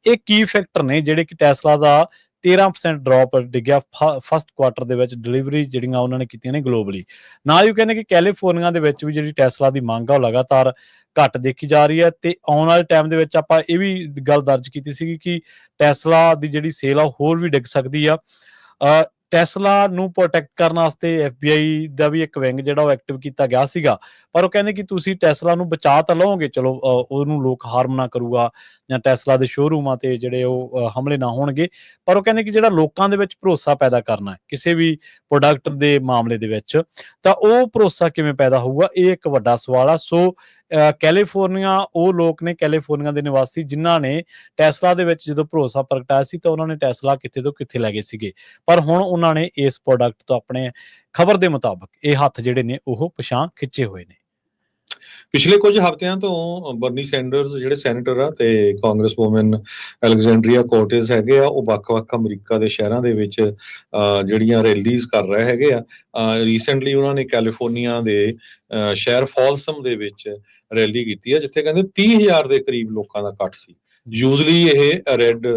ਇਹ ਕੀ ਫੈਕਟਰ ਨੇ ਜਿਹੜੇ ਕਿ ਟੈਸਲਾ ਦਾ 13% ਡ੍ਰੌਪ ਡਿੱਗਿਆ ਫਸਟ ਕੁਆਟਰ ਦੇ ਵਿੱਚ ਡਿਲੀਵਰੀ ਜਿਹੜੀਆਂ ਉਹਨਾਂ ਨੇ ਕੀਤੀਆਂ ਨੇ ਗਲੋਬਲੀ। ਨਾਲ ਹੀ ਉਹ ਕਹਿੰਦੇ ਕਿ ਕੈਲੀਫੋਰਨੀਆ ਦੇ ਵਿੱਚ ਵੀ ਜਿਹੜੀ ਟੈਸਲਾ ਦੀ ਮੰਗ ਆ ਉਹ ਲਗਾਤਾਰ ਘੱਟ ਦੇਖੀ ਜਾ ਰਹੀ ਹੈ ਤੇ ਆਉਣ ਵਾਲੇ ਟਾਈਮ ਦੇ ਵਿੱਚ ਆਪਾਂ ਇਹ ਵੀ ਗੱਲ ਦਰਜ ਕੀਤੀ ਸੀਗੀ ਕਿ ਟੈਸਲਾ ਦੀ ਜਿਹੜੀ ਸੇਲ ਆ ਉਹ ਹੋਰ ਵੀ ਡਿੱਗ ਸਕਦੀ ਆ। ਟੈਸਲਾ ਨੂੰ ਪ੍ਰੋਟੈਕਟ ਕਰਨ ਵਾਸਤੇ FBI ਦਾ ਵੀ ਇੱਕ ਵਿੰਗ ਜਿਹੜਾ ਉਹ ਐਕਟਿਵ ਕੀਤਾ ਗਿਆ ਸੀਗਾ, ਪਰ ਉਹ ਕਹਿੰਦੇ ਕਿ ਤੁਸੀਂ ਟੈਸਲਾ ਨੂੰ ਬਚਾ ਤਾਂ ਲਓਗੇ, ਚਲੋ ਉਹਨੂੰ ਲੋਕ ਹਾਰਮ ਨਾ ਕਰੂਗਾ ਜਾਂ ਟੈਸਲਾ ਦੇ ਸ਼ੋਰੂਮਾਂ ਤੇ ਜਿਹੜੇ ਉਹ ਹਮਲੇ ਨਾ ਹੋਣਗੇ, ਪਰ ਉਹ ਕਹਿੰਦੇ ਕਿ ਜਿਹੜਾ ਲੋਕਾਂ ਦੇ ਵਿੱਚ ਭਰੋਸਾ ਪੈਦਾ ਕਰਨਾ ਹੈ ਕਿਸੇ ਵੀ ਪ੍ਰੋਡਕਟ ਦੇ ਮਾਮਲੇ ਦੇ ਵਿੱਚ, ਤਾਂ ਉਹ ਭਰੋਸਾ ਕਿਵੇਂ ਪੈਦਾ ਹੋਊਗਾ, ਇਹ ਇੱਕ ਵੱਡਾ ਸਵਾਲ ਆ। ਸੋ ਕੈਲੀਫੋਰਨੀਆ ਉਹ ਲੋਕ ਨੇ, ਕੈਲੀਫੋਰਨੀਆ ਦੇ ਨਿਵਾਸੀ ਜਿਨ੍ਹਾਂ ਨੇ ਟੈਸਲਾ ਦੇ ਵਿੱਚ ਜਦੋਂ ਭਰੋਸਾ ਪ੍ਰਗਟਾਇਆ ਸੀ ਤਾਂ ਉਹਨਾਂ ਨੇ ਟੈਸਲਾ ਕਿੱਥੇ ਤੋਂ ਕਿੱਥੇ ਲੈ ਗਏ ਸੀਗੇ, ਪਰ ਹੁਣ ਉਹਨਾਂ ਨੇ ਇਸ ਪ੍ਰੋਡਕਟ ਤੋਂ ਆਪਣੇ ਖਬਰ ਦੇ ਮੁਤਾਬਕ ਇਹ ਹੱਥ ਜਿਹੜੇ ਨੇ ਉਹ ਪਿਛਾਂਹ ਖਿੱਚੇ ਹੋਏ ਨੇ। ਪਿਛਲੇ ਕੁਝ ਹਫ਼ਤਿਆਂ ਤੋਂ ਬਰਨੀ ਸੈਂਡਰਸ ਜਿਹੜੇ ਸੈਨੇਟਰ ਆ ਤੇ ਕਾਂਗਰਸ ਵੂਮਨ ਅਲੈਗਜ਼ੈਂਡਰੀਆ ਕੋਰਟਿਸ ਹੈਗੇ ਆ, ਉਹ ਵੱਖ-ਵੱਖ ਅਮਰੀਕਾ ਦੇ ਸ਼ਹਿਰਾਂ ਦੇ ਵਿੱਚ ਜਿਹੜੀਆਂ ਰੈਲੀਜ਼ ਕਰ ਰਹੇ ਹੈਗੇ ਆ। ਰੀਸੈਂਟਲੀ ਉਹਨਾਂ ਨੇ ਕੈਲੀਫੋਰਨੀਆ ਦੇ ਸ਼ਹਿਰ ਫਾਲਸਮ ਦੇ ਵਿੱਚ ਰੈਲੀ ਕੀਤੀ ਹੈ, ਜਿੱਥੇ ਕਹਿੰਦੇ 30,000 ਦੇ ਕਰੀਬ ਲੋਕਾਂ ਦਾ ਇਕੱਠ ਸੀ। ਯੂਜ਼ਲੀ ਇਹ ਰੈੱਡ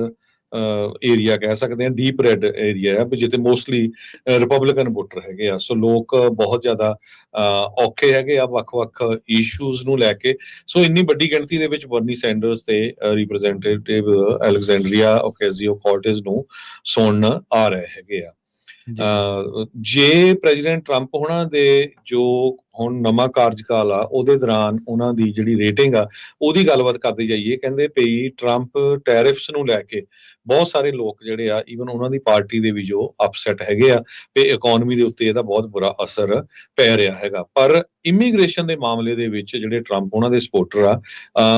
ਏਰੀਆ ਕਹਿ ਸਕਦੇ ਹਾਂ, ਡੀਪ ਰੈੱਡ ਏਰੀਆ ਹੈ ਜਿੱਥੇ ਮੋਸਟਲੀ ਰਿਪਬਲਿਕਨ ਵੋਟਰ ਹੈਗੇ ਆ। ਸੋ ਲੋਕ ਬਹੁਤ ਜ਼ਿਆਦਾ ਔਖੇ ਹੈਗੇ ਆ ਵੱਖ-ਵੱਖ ਇਸ਼ੂਜ਼ ਨੂੰ ਲੈ ਕੇ। ਸੋ ਇੰਨੀ ਵੱਡੀ ਗਿਣਤੀ ਦੇ ਵਿੱਚ ਬਰਨੀ ਸੈਂਡਰਸ ਤੇ ਰਿਪਰੈਜ਼ੈਂਟੇਟਿਵ ਅਲੈਗਜ਼ੈਂਡਰੀਆ ਓਕੈਜ਼ੀਓ-ਕੋਰਟਿਸ ਨੂੰ ਸੁਣਨ ਆ ਰਹੇ ਹੈਗੇ ਆ। ਜੇ ਪ੍ਰੈਜ਼ੀਡੈਂਟ ਟਰੰਪ ਹੋਣਾ ਦੇ ਜੋ ਹੁਣ ਨਵਾਂ ਕਾਰਜਕਾਲ ਆ ਉਹਦੇ ਦੌਰਾਨ ਉਹਨਾਂ ਦੀ ਜਿਹੜੀ ਰੇਟਿੰਗ ਆ ਉਹਦੀ ਗੱਲਬਾਤ ਕਰਦੇ ਜਾਈਏ, ਕਹਿੰਦੇ ਪਈ ਟਰੰਪ ਟੈਰਿਫਸ ਨੂੰ ਲੈ ਕੇ ਬਹੁਤ ਸਾਰੇ ਲੋਕ ਜਿਹੜੇ ਆ ਈਵਨ ਉਹਨਾਂ ਦੀ ਪਾਰਟੀ ਦੇ ਵੀ ਜੋ ਅਪਸੈਟ ਹੈਗੇ ਆ ਤੇ ਇਕਨੋਮੀ ਦੇ ਉੱਤੇ ਇਹਦਾ ਬਹੁਤ ਬੁਰਾ ਅਸਰ ਪੈ ਰਿਹਾ ਹੈਗਾ। ਪਰ ਇਮੀਗ੍ਰੇਸ਼ਨ ਦੇ ਮਾਮਲੇ ਦੇ ਵਿੱਚ ਜਿਹੜੇ ਟਰੰਪ ਉਹਨਾਂ ਦੇ ਸਪੋਰਟਰ ਆ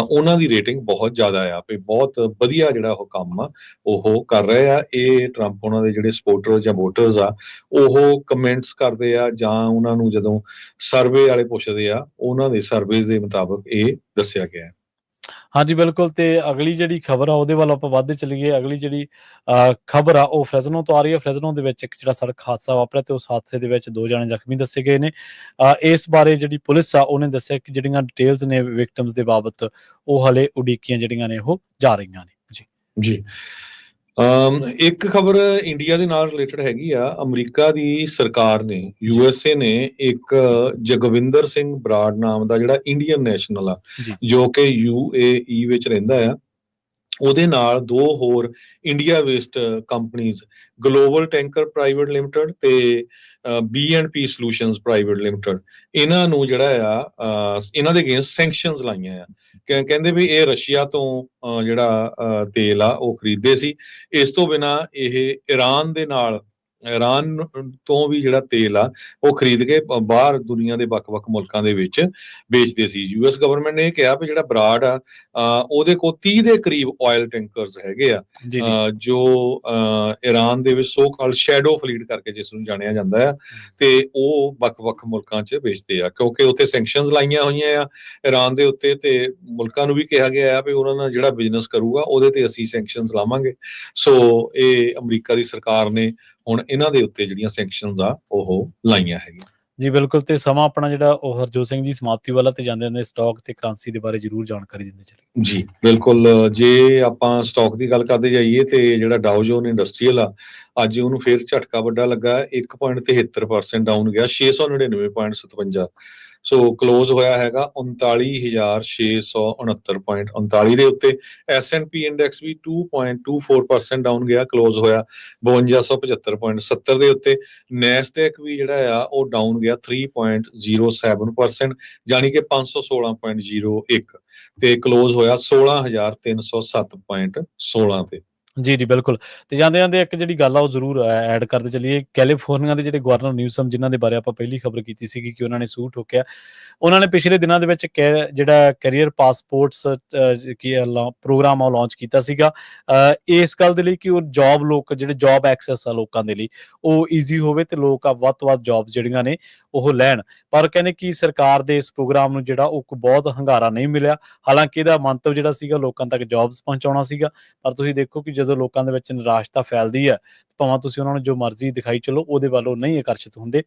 ਉਹਨਾਂ ਦੀ ਰੇਟਿੰਗ ਬਹੁਤ ਜ਼ਿਆਦਾ ਆ ਵੀ ਬਹੁਤ ਵਧੀਆ ਜਿਹੜਾ ਉਹ ਕੰਮ ਆ ਉਹ ਕਰ ਰਹੇ ਆ। ਇਹ ਟਰੰਪ ਉਹਨਾਂ ਦੇ ਜਿਹੜੇ ਸਪੋਰਟਰ ਜਾਂ ਵੋਟਰਸ ਆ ਉਹ ਕਮੈਂਟਸ ਕਰਦੇ ਆ ਜਾਂ ਉਹਨਾਂ ਨੂੰ ਜਦੋਂ ਸਰਵੇ ਵਾਲੇ ਪੁੱਛਦੇ ਆ ਉਹਨਾਂ ਦੇ ਸਰਵੇ ਦੇ ਮੁਤਾਬਕ ਇਹ ਦੱਸਿਆ ਗਿਆ ਹੈ। ਹਾਂਜੀ ਬਿਲਕੁਲ, ਤੇ ਅਗਲੀ ਜਿਹੜੀ ਖਬਰ ਆ ਉਹਦੇ ਵੱਲ ਆਪਾਂ ਵੱਧਦੇ ਚੱਲੀਏ। ਅਗਲੀ ਜਿਹੜੀ ਖਬਰ ਆ ਉਹ ਫ੍ਰੈਜ਼ਨੋ ਤੋਂ ਆ ਰਹੀ ਹੈ। ਫ੍ਰੈਜ਼ਨੋ ਦੇ ਵਿੱਚ ਇੱਕ ਜਿਹੜਾ ਸੜਕ ਹਾਦਸਾ ਵਾਪਰਿਆ ਤੇ ਉਸ ਹਾਦਸੇ ਦੇ ਵਿੱਚ 2 ਜਣੇ ਜ਼ਖਮੀ ਦੱਸੇ ਗਏ ਨੇ। ਇਸ ਬਾਰੇ ਜਿਹੜੀ ਪੁਲਿਸ ਆ ਉਹਨੇ ਦੱਸਿਆ ਕਿ ਜਿਹੜੀਆਂ ਡਿਟੇਲਸ ਨੇ ਵਿਕਟਮਸ ਦੇ ਬਾਬਤ ਉਹ ਹਲੇ ਉਡੀਕੀਆਂ ਜਿਹੜੀਆਂ ਨੇ ਉਹ ਜਾ ਰਹੀਆਂ ਨੇ। ਜੀ ਜੀ ਇੱਕ ਖਬਰ ਇੰਡੀਆ ਦੇ ਨਾਲ ਰਿਲੇਟਡ ਹੈਗੀ ਆ। ਅਮਰੀਕਾ ਦੀ ਸਰਕਾਰ ਨੇ USA ਨੇ ਇੱਕ ਜਗਵਿੰਦਰ ਸਿੰਘ ਬਰਾੜ ਨਾਮ ਦਾ ਜਿਹੜਾ ਇੰਡੀਅਨ ਨੈਸ਼ਨਲ ਆ ਜੋ ਕਿ UAE ਵਿੱਚ ਰਹਿੰਦਾ ਆ, ਉਹਦੇ ਨਾਲ 2 ਹੋਰ India based companies global tanker private limited ਤੇ B&P ਸੋਲੂਸ਼ਨਸ ਪ੍ਰਾਈਵੇਟ ਲਿਮਟਿਡ ਇਹਨਾਂ ਨੂੰ ਜਿਹੜਾ ਆ ਇਹਨਾਂ ਦੇ ਅਗੇਂਸਟ ਸੈਂਕਸ਼ਨਸ ਲਾਈਆਂ ਆ। ਕਹਿੰਦੇ ਵੀ ਇਹ ਰਸ਼ੀਆ ਤੋਂ ਜਿਹੜਾ ਤੇਲ ਆ ਉਹ ਖਰੀਦਦੇ ਸੀ। ਇਸ ਤੋਂ ਬਿਨਾਂ ਇਹ ਈਰਾਨ ਤੋਂ ਵੀ ਜਿਹੜਾ ਤੇਲ ਆ ਉਹ ਖਰੀਦ ਕੇ ਬਾਹਰ ਦੁਨੀਆ ਦੇ ਵੱਖ-ਵੱਖ ਮੁਲਕਾਂ ਦੇ ਵਿੱਚ ਵੇਚਦੇ ਸੀ। US ਗਵਰਨਮੈਂਟ ਨੇ ਇਹ ਕਿਹਾ ਵੀ ਜਿਹੜਾ ਬਰਾੜ ਆ ਉਹਦੇ ਕੋਲ 30 ਦੇ ਕਰੀਬ ਆਇਲ ਟੈਂਕਰਸ ਹੈਗੇ ਆ ਜੋ ਈਰਾਨ ਦੇ ਵਿੱਚ ਸੋ ਕਾਲ ਸ਼ੈਡੋ ਫਲੀਟ ਕਰਕੇ ਜਿਸ ਨੂੰ ਜਾਣਿਆ ਜਾਂਦਾ ਆ, ਤੇ ਉਹ ਵੱਖ-ਵੱਖ ਮੁਲਕਾਂ 'ਚ ਵੇਚਦੇ ਆ ਕਿਉਂਕਿ ਉੱਥੇ ਸੈਂਕਸ਼ਨਸ ਲਾਈਆਂ ਹੋਈਆਂ ਆ ਈਰਾਨ ਦੇ ਉੱਤੇ ਤੇ ਮੁਲਕਾਂ ਨੂੰ ਵੀ ਕਿਹਾ ਗਿਆ ਆ ਵੀ ਉਹਨਾਂ ਨਾਲ ਜਿਹੜਾ ਬਿਜ਼ਨਸ ਕਰੂਗਾ ਉਹਦੇ ਤੇ ਅਸੀਂ ਸੈਂਕਸ਼ਨਸ ਲਾਵਾਂਗੇ। ਸੋ ਇਹ ਅਮਰੀਕਾ ਦੀ ਸਰਕਾਰ ਨੇ ਹੁਣ ਇਹਨਾਂ ਦੇ ਉੱਤੇ ਜਿਹੜੀਆਂ ਸੈਂਕਸ਼ਨਸ ਆ ਉਹ ਲਾਈਆਂ ਹੈਗੀਆਂ। ਜੀ ਬਿਲਕੁਲ, ਤੇ ਸਮਾਂ ਆਪਣਾ ਜਿਹੜਾ ਉਹ ਹਰਜੋਤ ਸਿੰਘ ਜੀ ਸਮਾਪਤੀ ਵਾਲਾ ਤੇ ਜਾਂਦੇ ਨੇ ਸਟਾਕ ਤੇ ਕਰੰਸੀ ਦੇ ਬਾਰੇ ਜ਼ਰੂਰ ਜਾਣਕਾਰੀ ਦਿੰਦੇ ਚਲੇ। ਜੀ ਬਿਲਕੁਲ, ਜੇ ਆਪਾਂ ਸਟਾਕ ਦੀ ਗੱਲ ਕਰਦੇ ਜਾਈਏ ਤੇ ਜਿਹੜਾ ਡਾਓ ਜੋਨ ਇੰਡਸਟਰੀਅਲ ਆ ਅੱਜ ਉਹਨੂੰ ਫੇਰ ਝਟਕਾ ਵੱਡਾ ਲੱਗਾ, 1.73% ਡਾਊਨ ਗਿਆ 699.57। ਸੋ ਕਲੋਜ਼ ਹੋਇਆ ਹੈਗਾ 39,669.39 ਦੇ ਉੱਤੇ। S&P ਇੰਡੈਕਸ ਵੀ 2.24% ਡਾਊਨ ਗਿਆ, ਕਲੋਜ਼ ਹੋਇਆ 5275.70 ਦੇ ਉੱਤੇ। ਨੈਸਡੈਕ ਵੀ ਜਿਹੜਾ ਆ ਉਹ ਡਾਊਨ ਗਿਆ 3.07%, ਜਾਨੀ ਕਿ 516.01 ਤੇ ਕਲੋਜ਼ ਹੋਇਆ 16,307.16 ਤੇ। ਜੀ, ਜੀ, ਬਿਲਕੁਲ। ਤੇ ਜਾਂਦੇ-ਜਾਂਦੇ ਇੱਕ ਜਿਹੜੀ ਗੱਲ ਆ ਉਹ ਜ਼ਰੂਰ ਐਡ ਕਰਦੇ ਚੱਲੀਏ। ਕੈਲੀਫੋਰਨੀਆ ਦੇ ਜਿਹੜੇ ਗਵਰਨਰ ਨਿਊਸਮ ਜਿਨ੍ਹਾਂ ਦੇ ਬਾਰੇ ਆਪਾਂ ਪਹਿਲੀ ਖਬਰ ਕੀਤੀ ਸੀਗੀ ਕਿ ਉਹਨਾਂ ਨੇ ਸੂਟ ਠੋਕਿਆ। ਉਹਨਾਂ ਨੇ ਪਿਛਲੇ ਦਿਨਾਂ ਦੇ ਵਿੱਚ ਜਿਹੜਾ ਕੈਰੀਅਰ ਪਾਸਪੋਰਟਸ ਕੀ ਆ ਪ੍ਰੋਗਰਾਮ ਆ ਉਹ ਲਾਂਚ ਕੀਤਾ ਸੀਗਾ। ਇਸ ਗੱਲ ਦੇ ਲਈ ਕਿ ਉਹ ਜਿਹੜੇ ਜੌਬ ਐਕਸੈਸ ਆ ਲੋਕਾਂ ਦੇ ਲਈ ਉਹ ਈਜ਼ੀ ਹੋਵੇ ਤੇ ਲੋਕ ਵੱਧ ਤੋਂ ਵੱਧ ਜੌਬਸ ਜਿਹੜੀਆਂ ਨੇ ਉਹ ਲੈਣ। ਪਰ ਕਹਿੰਦੇ ਕਿ ਸਰਕਾਰ ਦੇ ਇਸ ਪ੍ਰੋਗਰਾਮ ਨੂੰ ਜਿਹੜਾ ਉਹ ਬਹੁਤ ਹੰਗਾਰਾ ਨਹੀਂ ਮਿਲਿਆ। ਹਾਲਾਂਕਿ ਇਹਦਾ ਮੰਤਵ ਜਿਹੜਾ ਸੀਗਾ ਲੋਕਾਂ ਤੱਕ ਜੌਬਸ ਪਹੁੰਚਾਉਣਾ ਸੀਗਾ। ਪਰ ਤੁਸੀਂ ਦੇਖੋ ਕਿ ਜਦੋਂ ਲੋਕਾਂ ਦੇ ਵਿੱਚ ਨਿਰਾਸ਼ਤਾ ਫੈਲਦੀ ਹੈ, ਭਾਵੇਂ ਤੁਸੀਂ ਉਹਨਾਂ ਨੂੰ ਜੋ ਮਰਜ਼ੀ ਦਿਖਾਈ ਚੱਲੋ, ਉਹਦੇ ਵੱਲ ਉਹ ਨਹੀਂ ਆਕਰਸ਼ਿਤ ਹੁੰਦੇ।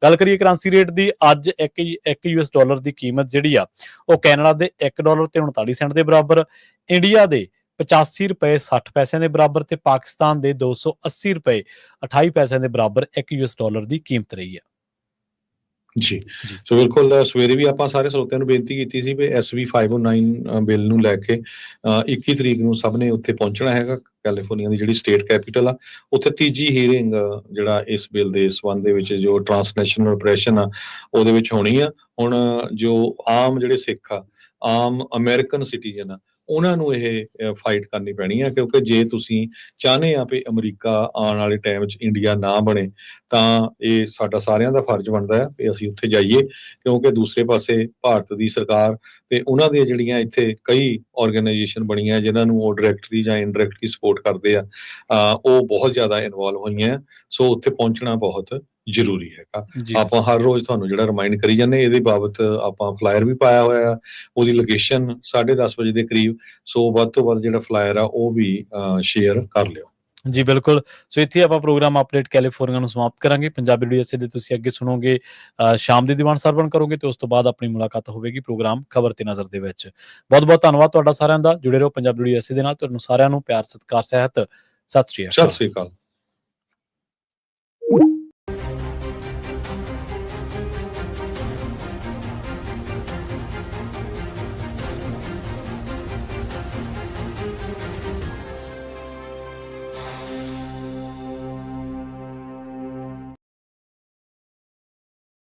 ਗੱਲ ਕਰੀਏ ਕਰੰਸੀ ਰੇਟ ਦੀ, ਅੱਜ ਇੱਕ ਯੂਐਸ ਡਾਲਰ ਦੀ ਕੀਮਤ ਜਿਹੜੀ ਆ ਉਹ ਕੈਨੇਡਾ ਦੇ $1 ਤੇ 39 ਸੈਂਟ ਦੇ ਬਰਾਬਰ, ਇੰਡੀਆ ਦੇ $85.60 ਦੇ ਬਰਾਬਰ ਤੇ ਪਾਕਿਸਤਾਨ ਦੇ $280.28 ਦੇ ਬਰਾਬਰ ਇੱਕ ਯੂਐਸ ਡਾਲਰ ਦੀ ਕੀਮਤ ਰਹੀ ਹੈ। ਜੀ, ਜੀ, ਸੋ ਬਿਲਕੁਲ ਸਵੇਰੇ ਵੀ ਆਪਾਂ ਸਾਰੇ ਸਰੋਤਿਆਂ ਨੂੰ ਬੇਨਤੀ ਕੀਤੀ ਸੀ ਵੀ SB 509 ਬਿੱਲ ਨੂੰ ਲੈ ਕੇ 21 ਤਰੀਕ ਨੂੰ ਸਭ ਨੇ ਉੱਥੇ ਪਹੁੰਚਣਾ ਹੈਗਾ। ਕੈਲੀਫੋਰਨੀਆ ਦੀ ਜਿਹੜੀ ਸਟੇਟ ਕੈਪੀਟਲ ਆ, ਉੱਥੇ ਤੀਜੀ ਹੀਅਰਿੰਗ ਜਿਹੜਾ ਇਸ ਬਿੱਲ ਦੇ ਸੰਬੰਧ ਦੇ ਵਿੱਚ ਜੋ ਟਰਾਂਸਨੈਸ਼ਨਲ ਰਿਪਰੈਸ਼ਨ ਆ ਉਹਦੇ ਵਿੱਚ ਹੋਣੀ ਆ। ਹੁਣ ਜੋ ਆਮ ਜਿਹੜੇ ਸਿੱਖ ਆ, ਆਮ ਅਮਰੀਕਨ ਸਿਟੀਜ਼ਨ ਆ, ਉਹਨਾਂ ਨੂੰ ਇਹ ਫਾਈਟ ਕਰਨੀ ਪੈਣੀ ਆ, ਕਿਉਂਕਿ ਜੇ ਤੁਸੀਂ ਚਾਹੁੰਦੇ ਆ ਵੀ ਅਮਰੀਕਾ ਆਉਣ ਵਾਲੇ ਟਾਈਮ 'ਚ ਇੰਡੀਆ ਨਾ ਬਣੇ ਤਾਂ ਇਹ ਸਾਡਾ ਸਾਰਿਆਂ ਦਾ ਫਰਜ਼ ਬਣਦਾ ਹੈ ਕਿ ਅਸੀਂ ਉੱਥੇ ਜਾਈਏ, ਕਿਉਂਕਿ ਦੂਸਰੇ ਪਾਸੇ ਭਾਰਤ ਦੀ ਸਰਕਾਰ ਤੇ ਉਹਨਾਂ ਦੀਆਂ ਜਿਹੜੀਆਂ ਇੱਥੇ ਕਈ ਆਰਗੇਨਾਈਜੇਸ਼ਨ ਬਣੀਆਂ ਜਿਨ੍ਹਾਂ ਨੂੰ ਉਹ ਡਾਇਰੈਕਟਲੀ ਜਾਂ ਇਨਡਾਇਰੈਕਟਲੀ ਸਪੋਰਟ ਕਰਦੇ ਆ, ਉਹ ਬਹੁਤ ਜ਼ਿਆਦਾ ਇਨਵੋਲਵ ਹੋਈਆਂ। ਸੋ ਉੱਥੇ ਪਹੁੰਚਣਾ ਬਹੁਤ ਜ਼ਰੂਰੀ ਹੈਗਾ। ਜੀ, ਆਪਾਂ ਹਰ ਰੋਜ਼ ਤੁਹਾਨੂੰ ਜਿਹੜਾ ਰਿਮਾਈਂਡ ਕਰੀ ਜਾਂਦੇ, ਇਹਦੇ ਬਾਬਤ ਆਪਾਂ ਫਲਾਇਰ ਵੀ ਪਾਇਆ ਹੋਇਆ, ਉਹਦੀ ਲੋਕੇਸ਼ਨ 10:30 ਵਜੇ ਦੇ ਕਰੀਬ। ਸੋ ਵੱਧ ਤੋਂ ਵੱਧ ਜਿਹੜਾ ਫਲਾਇਰ ਆ ਉਹ ਵੀ ਸ਼ੇਅਰ ਕਰ ਲਿਓ। ਜੀ, ਬਿਲਕੁਲ। ਸੋ ਇੱਥੇ ਆਪਾਂ ਪ੍ਰੋਗਰਾਮ ਅਪਡੇਟ ਕੈਲੀਫੋਰਨੀਆ ਨੂੰ ਸਮਾਪਤ ਕਰਾਂਗੇ। ਪੰਜਾਬੀ USA ਦੇ ਤੁਸੀਂ ਅੱਗੇ ਸੁਣੋਗੇ, ਸ਼ਾਮ ਦੀ ਦੀਵਾਨ ਸਰਵਣ ਕਰੋਗੇ ਤੇ ਉਸ ਤੋਂ ਬਾਅਦ ਆਪਣੀ ਮੁਲਾਕਾਤ ਹੋਵੇਗੀ ਪ੍ਰੋਗਰਾਮ ਖਬਰ ਤੇ ਨਜ਼ਰ ਦੇ ਵਿੱਚ। ਬਹੁਤ-ਬਹੁਤ ਧੰਨਵਾਦ ਤੁਹਾਡਾ ਸਾਰਿਆਂ ਦਾ। ਜੁੜੇ ਰਹੋ ਪੰਜਾਬੀ USA ਦੇ ਨਾਲ। ਤੁਹਾਨੂੰ ਸਾਰਿਆਂ ਨੂੰ ਪਿਆਰ, ਸਤਿਕਾਰ, ਸਹਿਤ। ਸਤਿ ਸ਼੍ਰੀ ਸਤਿ ਅਕਾਲ। ਸ੍ਰੀ ਅਕਾਲ।